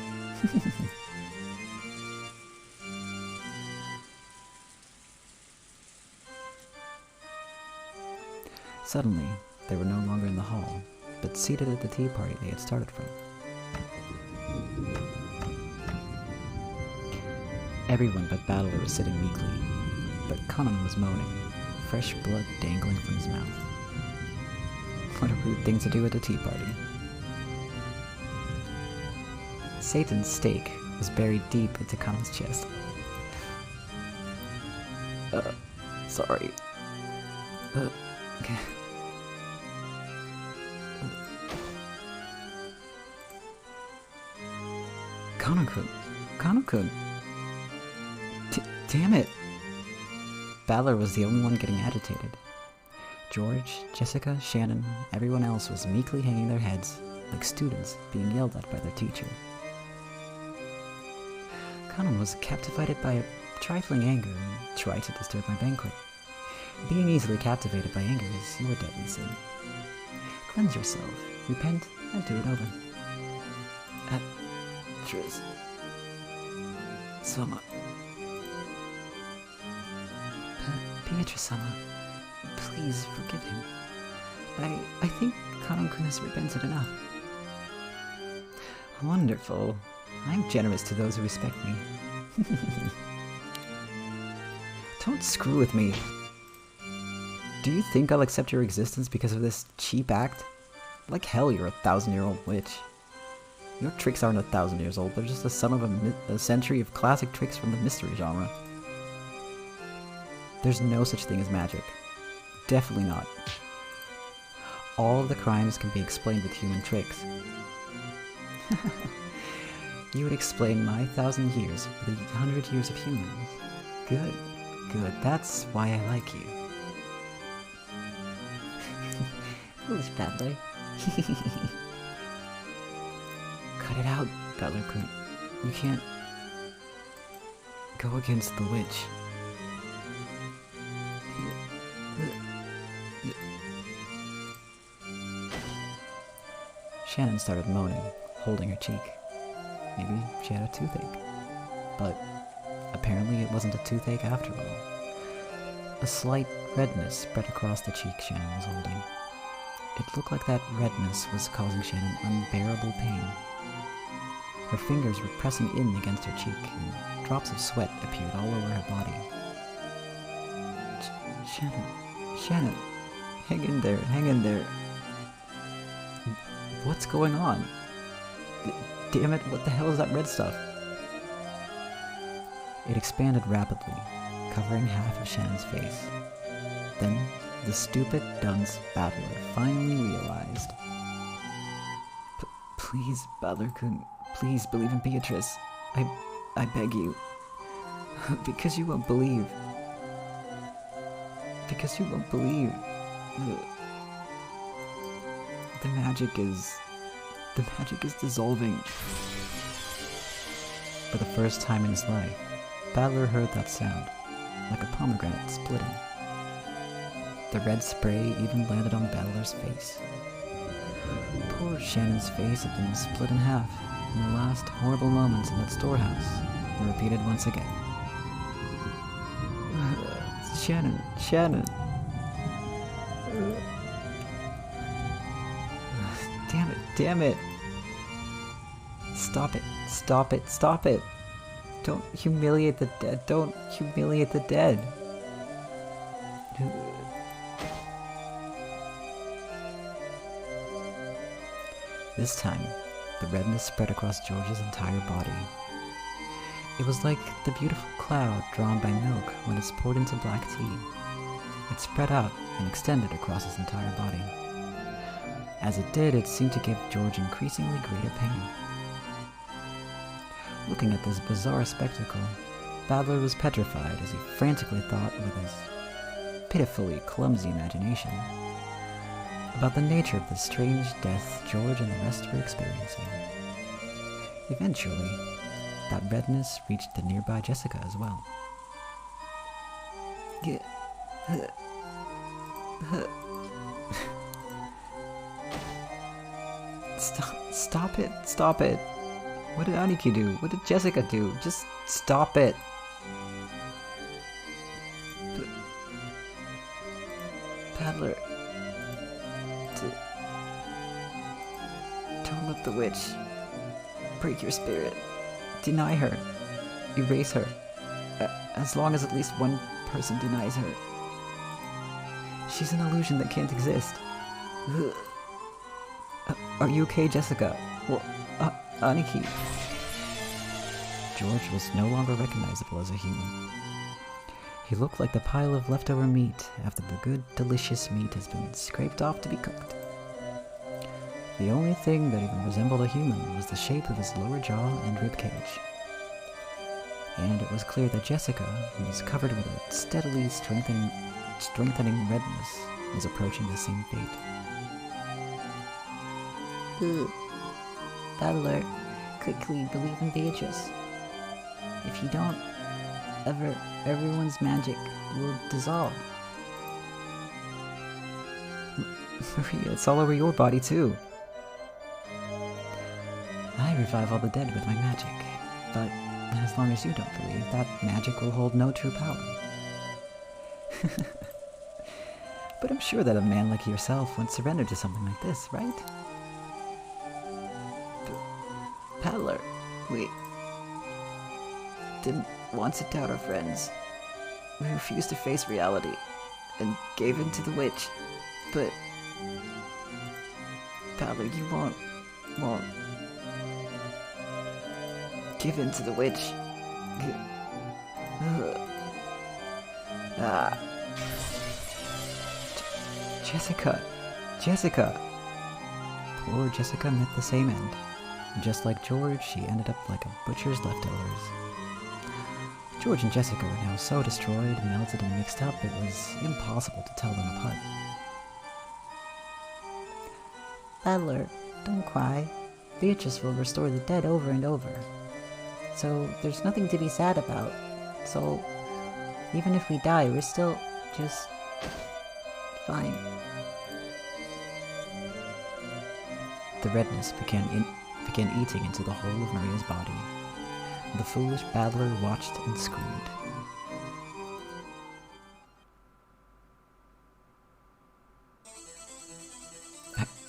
Suddenly, they were no longer in the hall, but seated at the tea party they had started from. Everyone but Battler was sitting meekly. but Kanan was moaning, fresh blood dangling from his mouth. What a rude thing to do at a tea party. Satan's stake was buried deep into Kanan's chest. Sorry. Kanan-kun. Damn it! Balor was the only one getting agitated. George, Jessica, Shannon, everyone else was meekly hanging their heads, like students being yelled at by their teacher. Kanan was captivated by a trifling anger and tried to disturb my banquet. Being easily captivated by anger is your deadly sin. Cleanse yourself, repent, and do it over. Beatrice. Sama. Beatrice-sama, please forgive him. I think Kanan-kun has repented enough. Wonderful. I'm generous to those who respect me. Don't screw with me. Do you think I'll accept your existence because of this cheap act? Like hell you're a 1,000-year-old witch. Your tricks aren't 1,000 years old, they're just the son of a century of classic tricks from the mystery genre. There's no such thing as magic. Definitely not. All of the crimes can be explained with human tricks. You would explain my 1,000 years with 100 years of humans. Good, good, that's why I like you. Foolish babbler. Cut it out, Balor-kun. You can't go against the witch. Shannon started moaning, holding her cheek. Maybe she had a toothache. But apparently it wasn't a toothache after all. A slight redness spread across the cheek Shannon was holding. It looked like that redness was causing Shannon unbearable pain. Her fingers were pressing in against her cheek, and drops of sweat appeared all over her body. Shannon, hang in there. What's going on? Damn it, what the hell is that red stuff? It expanded rapidly, covering half of Shannon's face. Then, the stupid, dunce babbler finally realized. Please, Balor-kun, please believe in Beatrice. I beg you. Because you won't believe. Because you won't believe. The magic is dissolving. For the first time in his life, Balor heard that sound, like a pomegranate splitting. The red spray even landed on Balor's face. Poor Shannon's face had been split in half, and the last horrible moments in that storehouse were repeated once again. Shannon. Damn it. Stop it. Don't humiliate the dead. This time, the redness spread across George's entire body. It was like the beautiful cloud drawn by milk when it's poured into black tea. It spread out and extended across his entire body. As it did, it seemed to give George increasingly greater pain. Looking at this bizarre spectacle, Balor was petrified as he frantically thought with his pitifully clumsy imagination about the nature of the strange death George and the rest were experiencing. Eventually, that redness reached the nearby Jessica as well. Stop it. What did Aniki do? What did Jessica do? Just stop it. Balor. Don't let the witch break your spirit. Deny her. Erase her. As long as at least one person denies her. She's an illusion that can't exist. Are you okay, Jessica? Well, Aniki. George was no longer recognizable as a human. He looked like the pile of leftover meat after the good, delicious meat has been scraped off to be cooked. The only thing that even resembled a human was the shape of his lower jaw and ribcage. And it was clear that Jessica, who was covered with a steadily strengthening redness, was approaching the same fate. Battler, quickly believe in Beatrice. If you don't, everyone's magic will dissolve. Maria, it's all over your body too. I revive all the dead with my magic, but as long as you don't believe, that magic will hold no true power. But I'm sure that a man like yourself would surrender to something like this, right? Battler, we didn't want to doubt our friends. We refused to face reality and gave in to the witch. But Battler, you won't give in to the witch. Jessica! Poor Jessica met the same end. Just like George, she ended up like a butcher's leftovers. George and Jessica were now so destroyed, melted, and mixed up, it was impossible to tell them apart. Battler, don't cry. Beatrice will restore the dead over and over. So there's nothing to be sad about. So even if we die, we're still just fine. The redness began eating into the whole of Maria's body. The foolish battler watched and screamed.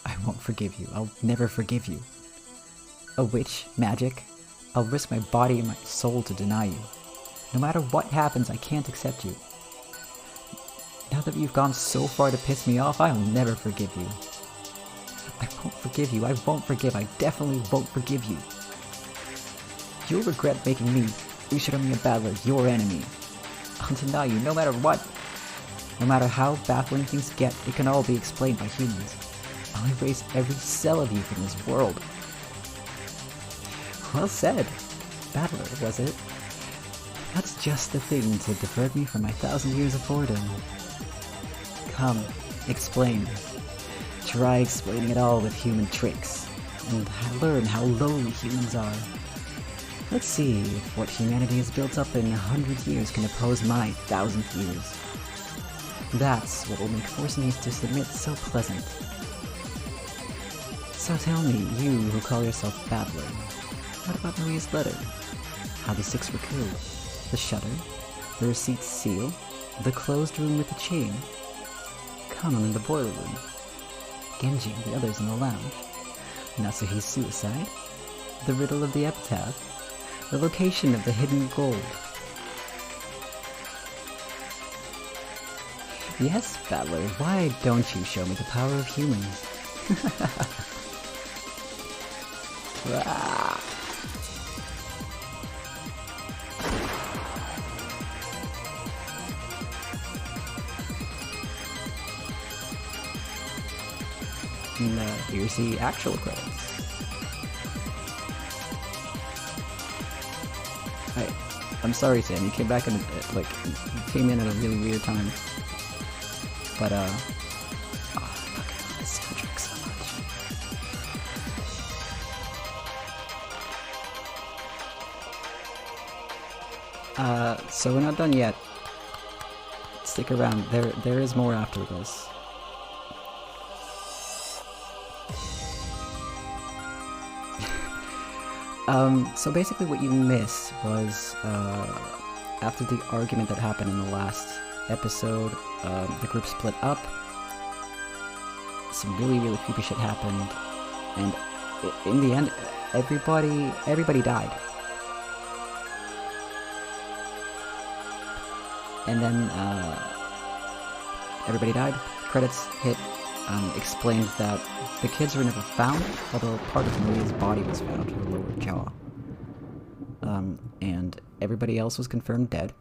I won't forgive you. I'll never forgive you. A witch? Magic? I'll risk my body and my soul to deny you. No matter what happens, I can't accept you. Now that you've gone so far to piss me off, I'll never forgive you. I won't forgive you. I won't forgive. I definitely won't forgive you. You'll regret making me, Ushiromi a battler, your enemy. I'll deny you no matter what. No matter how baffling things get, it can all be explained by humans. I'll erase every cell of you from this world. Well said. Battler, was it? That's just the thing to divert me from my 1,000 years of boredom. Come, explain. Try explaining it all with human tricks, and learn how lowly humans are. Let's see if what humanity has built up in 100 years can oppose my 1,000th years. That's what will make forcing you to submit so pleasant. So tell me, you who call yourself Battler, what about Maria's letter? How the 6 were killed? The shutter? The receipt's seal? The closed room with the chain? Kanon in the boiler room? Genji and the others in the lounge? Nasuhi's suicide? The riddle of the epitaph? The location of the hidden gold? Yes, Battler, why don't you show me the power of humans? And here's the actual credits. I'm sorry, Sam. You came back and came in at a really weird time. But I fucking love this soundtrack so much. So we're not done yet. Stick around. There is more after this. So basically what you missed was, after the argument that happened in the last episode, the group split up, some really, really creepy shit happened, and in the end, everybody died. And then everybody died. Credits hit. Explained that the kids were never found, although part of Maria's body was found, her lower jaw. And everybody else was confirmed dead.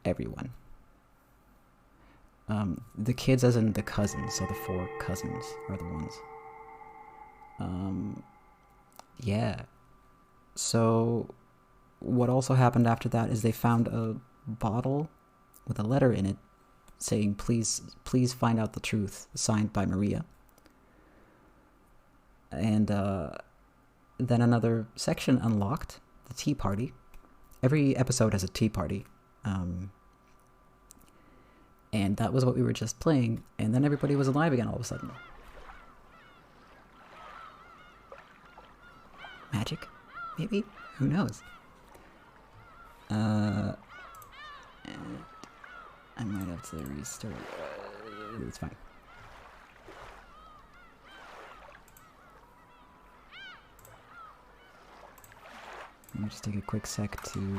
Everyone. The kids as in the cousins, so the 4 cousins are the ones. Yeah. So, what also happened after that is they found a bottle with a letter in it saying, please find out the truth, signed by Maria. And then another section unlocked, the tea party. Every episode has a tea party. And that was what we were just playing, and then everybody was alive again all of a sudden. Magic? Maybe? Who knows? And I might have to restart. It's fine. Let me just take a quick sec to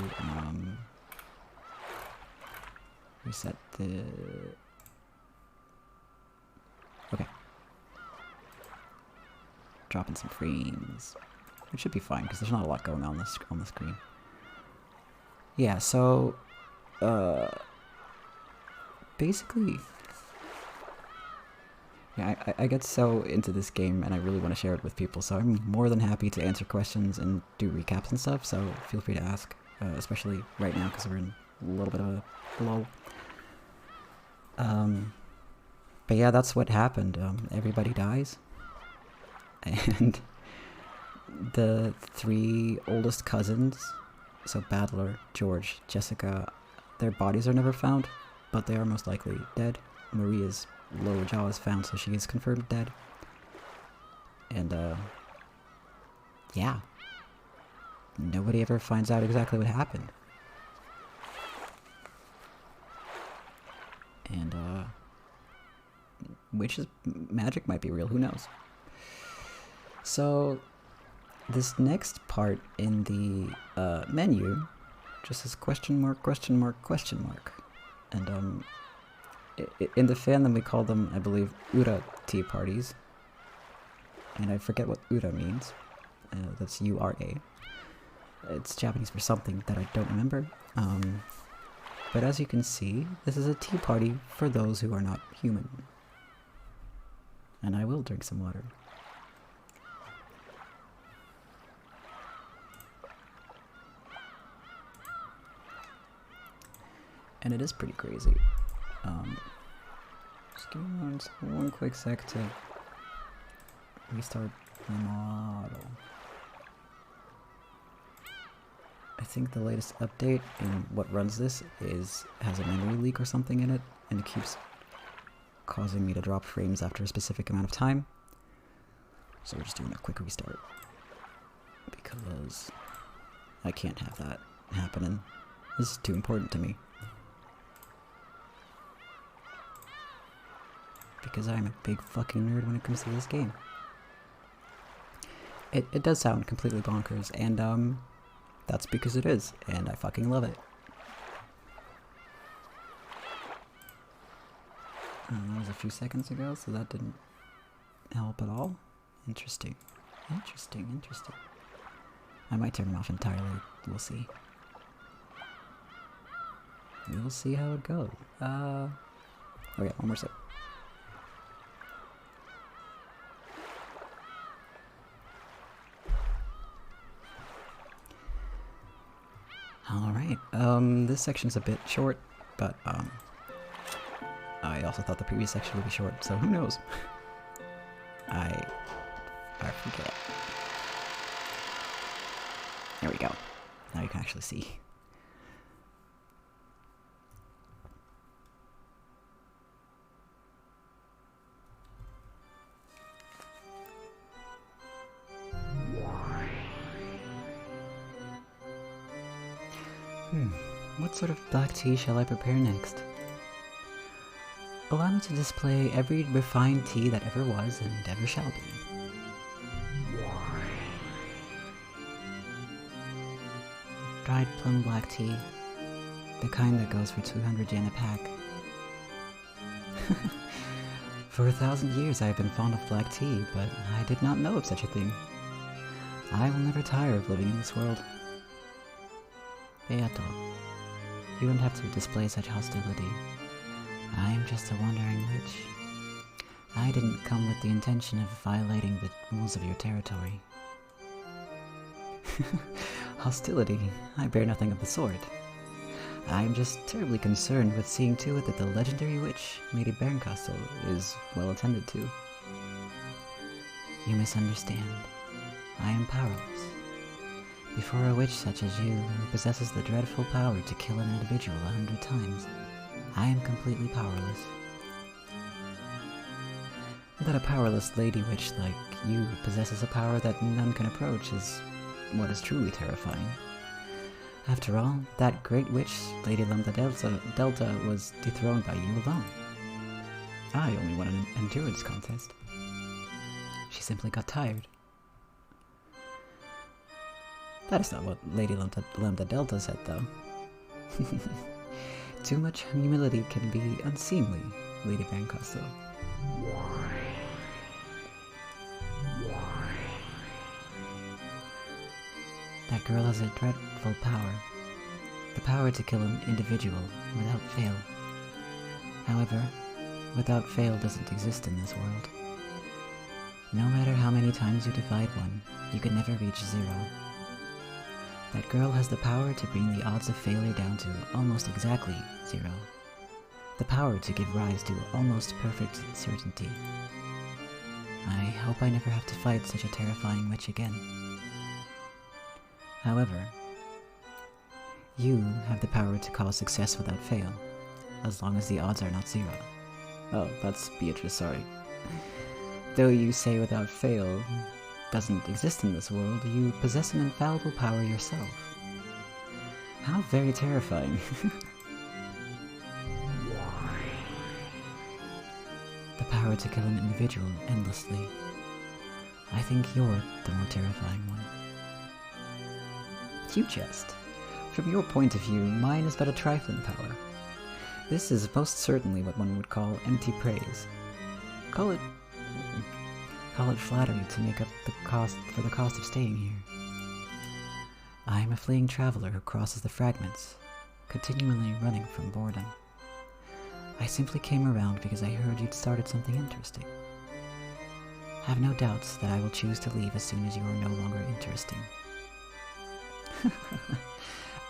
reset the... Okay. Dropping some frames. It should be fine, because there's not a lot going on the screen. Yeah, so... basically... Yeah, I get so into this game, and I really want to share it with people, so I'm more than happy to answer questions and do recaps and stuff, so feel free to ask. Especially right now, because we're in a little bit of a lull. But yeah, that's what happened. Everybody dies. And the 3 oldest cousins, so Battler, George, Jessica, their bodies are never found, but they are most likely dead. Maria's lower jaw is found, so she is confirmed dead. And, yeah. Nobody ever finds out exactly what happened. And, magic might be real, who knows? So, this next part in the menu just says question mark, question mark, question mark. And, in the fandom we call them, I believe, Ura tea parties. And I forget what Ura means. That's U-R-A. It's Japanese for something that I don't remember. But as you can see, this is a tea party for those who are not human. And I will drink some water. And it is pretty crazy. Just give me one quick sec to restart the model. I think the latest update in what runs this has a memory leak or something in it, and it keeps causing me to drop frames after a specific amount of time. So we're just doing a quick restart. Because I can't have that happening. This is too important to me. Because I'm a big fucking nerd when it comes to this game. It does sound completely bonkers, and that's because it is, and I fucking love it. That was a few seconds ago, so that didn't help at all. Interesting. Interesting, interesting. I might turn them off entirely. We'll see. We'll see how it goes. Oh yeah, one more sip. Alright, this section's a bit short, but, I also thought the previous section would be short, so who knows? I forget. There we go. Now you can actually see. What sort of black tea shall I prepare next? Allow me to display every refined tea that ever was and ever shall be. Dried plum black tea, The kind that goes for 200 yen a pack. For 1,000 years I have been fond of black tea, but I did not know of such a thing. I will never tire of living in this world. Beato, you don't have to display such hostility. I am just a wandering witch. I didn't come with the intention of violating the rules of your territory. Hostility? I bear nothing of the sort. I am just terribly concerned with seeing to it that the legendary witch, Lady Bernkastel, is well attended to. You misunderstand. I am powerless. Before a witch such as you, who possesses the dreadful power to kill an individual 100 times, I am completely powerless. That a powerless lady witch like you possesses a power that none can approach is what is truly terrifying. After all, that great witch, Lady Lambda Delta, was dethroned by you alone. I only won an endurance contest. She simply got tired. That is not what Lady Lambda Delta said, though. Too much humility can be unseemly, Lady Bernkastel. That girl has a dreadful power. The power to kill an individual without fail. However, without fail doesn't exist in this world. No matter how many times you divide one, you can never reach 0. That girl has the power to bring the odds of failure down to almost exactly 0. The power to give rise to almost perfect certainty. I hope I never have to fight such a terrifying witch again. However, you have the power to cause success without fail, as long as the odds are not 0. Oh, that's Beatrice, sorry. Though you say without fail doesn't exist in this world, you possess an infallible power yourself. How very terrifying. The power to kill an individual endlessly. I think you're the more terrifying one. You jest. From your point of view, mine is but a trifling power. This is most certainly what one would call empty praise. Call it flattery to make up the cost of staying here. I am a fleeing traveler who crosses the fragments, continually running from boredom. I simply came around because I heard you'd started something interesting. Have no doubts that I will choose to leave as soon as you are no longer interesting.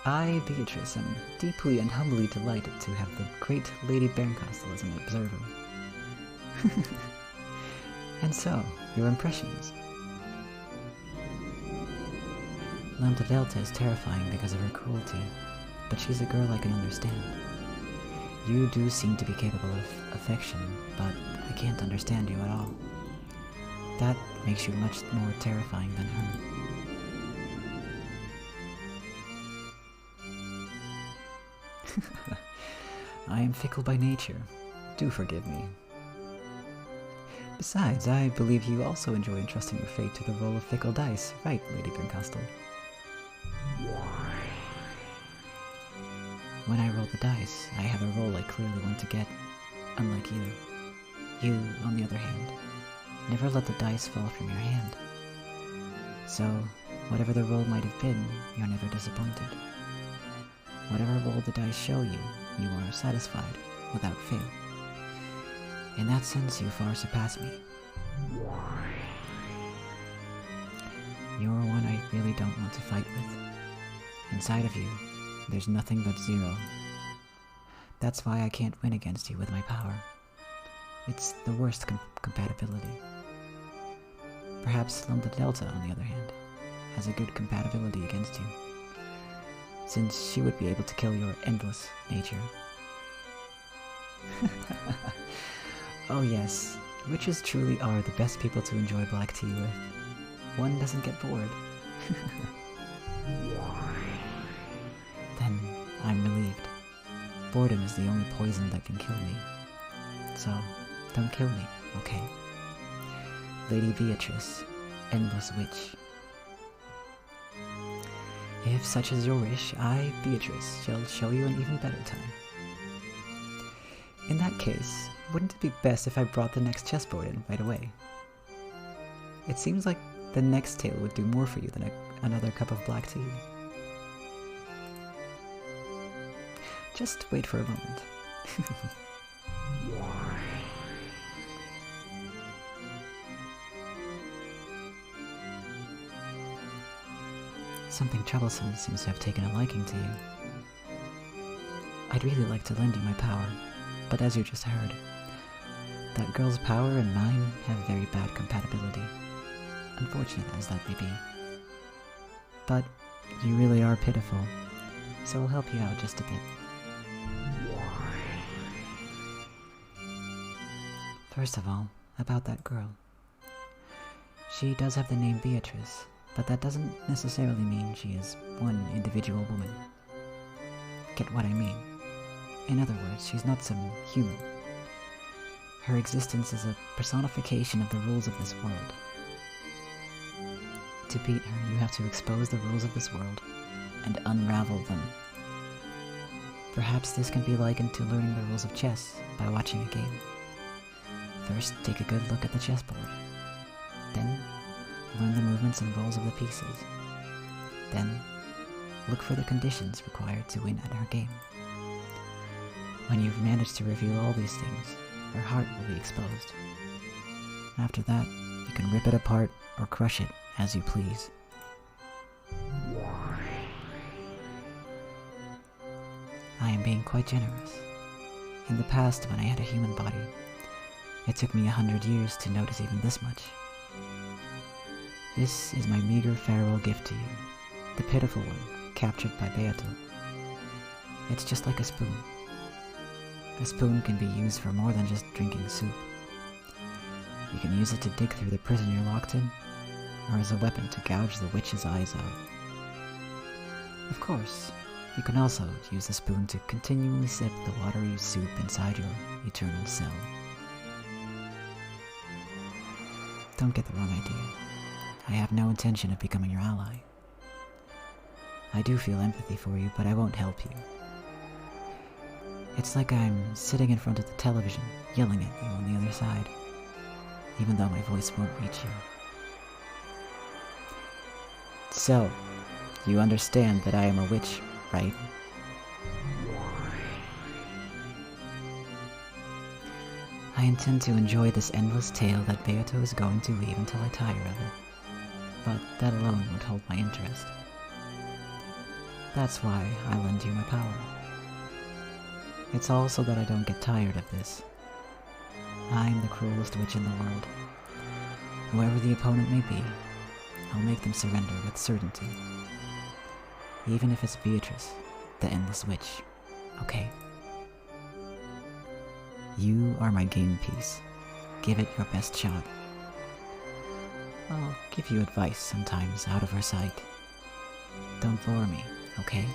I, Beatrice, am deeply and humbly delighted to have the great Lady Bernkastel as an observer. And so, your impressions? Lambda Delta is terrifying because of her cruelty, but she's a girl I can understand. You do seem to be capable of affection, but I can't understand you at all. That makes you much more terrifying than her. I am fickle by nature. Do forgive me. Besides, I believe you also enjoy entrusting your fate to the roll of fickle dice, right, Lady Bernkastel? When I roll the dice, I have a roll I clearly want to get, unlike you. You, on the other hand, never let the dice fall from your hand. So, whatever the roll might have been, you're never disappointed. Whatever roll the dice show you, you are satisfied, without fail. In that sense, you far surpass me. You're one I really don't want to fight with. Inside of you, there's nothing but 0. That's why I can't win against you with my power. It's the worst compatibility. Perhaps Lambda Delta, on the other hand, has a good compatibility against you, since she would be able to kill your endless nature. Oh yes, witches truly are the best people to enjoy black tea with. One doesn't get bored. Then I'm relieved. Boredom is the only poison that can kill me. So, don't kill me, okay? Lady Beatrice, Endless Witch. If such is your wish, I, Beatrice, shall show you an even better time. In that case, wouldn't it be best if I brought the next chessboard in right away? It seems like the next tale would do more for you than another cup of black tea. Just wait for a moment. Something troublesome seems to have taken a liking to you. I'd really like to lend you my power, but as you just heard, that girl's power and mine have very bad compatibility. Unfortunate as that may be. But you really are pitiful, so I'll help you out just a bit. First of all, about that girl. She does have the name Beatrice, but that doesn't necessarily mean she is one individual woman. Get what I mean? In other words, she's not some human. Her existence is a personification of the rules of this world. To beat her, you have to expose the rules of this world and unravel them. Perhaps this can be likened to learning the rules of chess by watching a game. First, take a good look at the chessboard. Then, learn the movements and roles of the pieces. Then, look for the conditions required to win at her game. When you've managed to reveal all these things, her heart will be exposed. After that, you can rip it apart or crush it as you please. I am being quite generous. In the past, when I had a human body, it took me 100 years to notice even this much. This is my meager farewell gift to you, the pitiful one, captured by Beato. It's just like a spoon. A spoon can be used for more than just drinking soup. You can use it to dig through the prison you're locked in, or as a weapon to gouge the witch's eyes out. Of course, you can also use the spoon to continually sip the watery soup inside your eternal cell. Don't get the wrong idea. I have no intention of becoming your ally. I do feel empathy for you, but I won't help you. It's like I'm sitting in front of the television, yelling at you on the other side, even though my voice won't reach you. So, you understand that I am a witch, right? I intend to enjoy this endless tale that Beato is going to weave until I tire of it, but that alone won't hold my interest. That's why I lend you my power. It's all so that I don't get tired of this. I'm the cruelest witch in the world. Whoever the opponent may be, I'll make them surrender with certainty. Even if it's Beatrice, the endless witch, okay? You are my game piece. Give it your best shot. I'll give you advice sometimes out of her sight. Don't bore me, okay?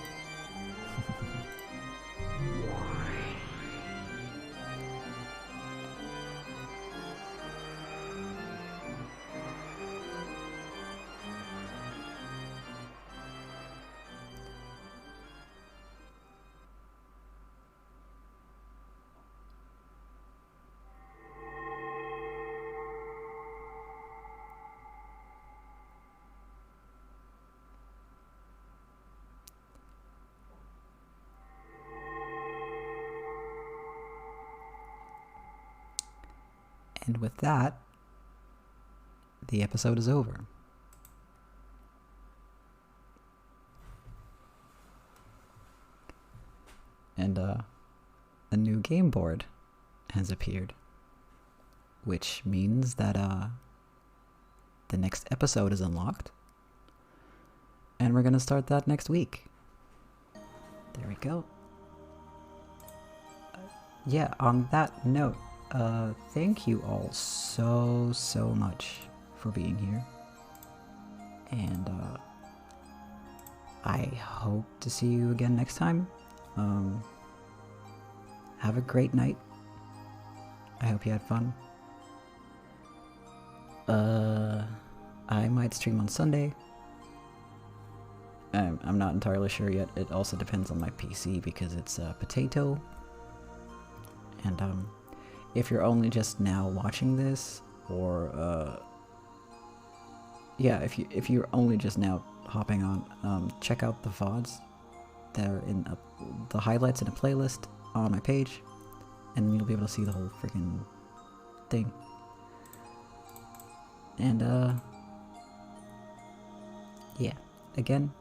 And with that, the episode is over. And a new game board has appeared, which means that the next episode is unlocked, and we're gonna start that next week. There we go. Yeah, on that note, thank you all so much for being here. And, I hope to see you again next time. Have a great night. I hope you had fun. I might stream on Sunday. I'm not entirely sure yet. It also depends on my PC because it's potato. And if you're only just now watching this, or yeah, if you're only just now hopping on, check out the VODs. They're in the highlights in a playlist on my page, and you'll be able to see the whole freaking thing. And yeah, again,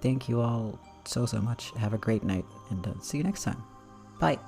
thank you all so much. Have a great night, and see you next time. Bye.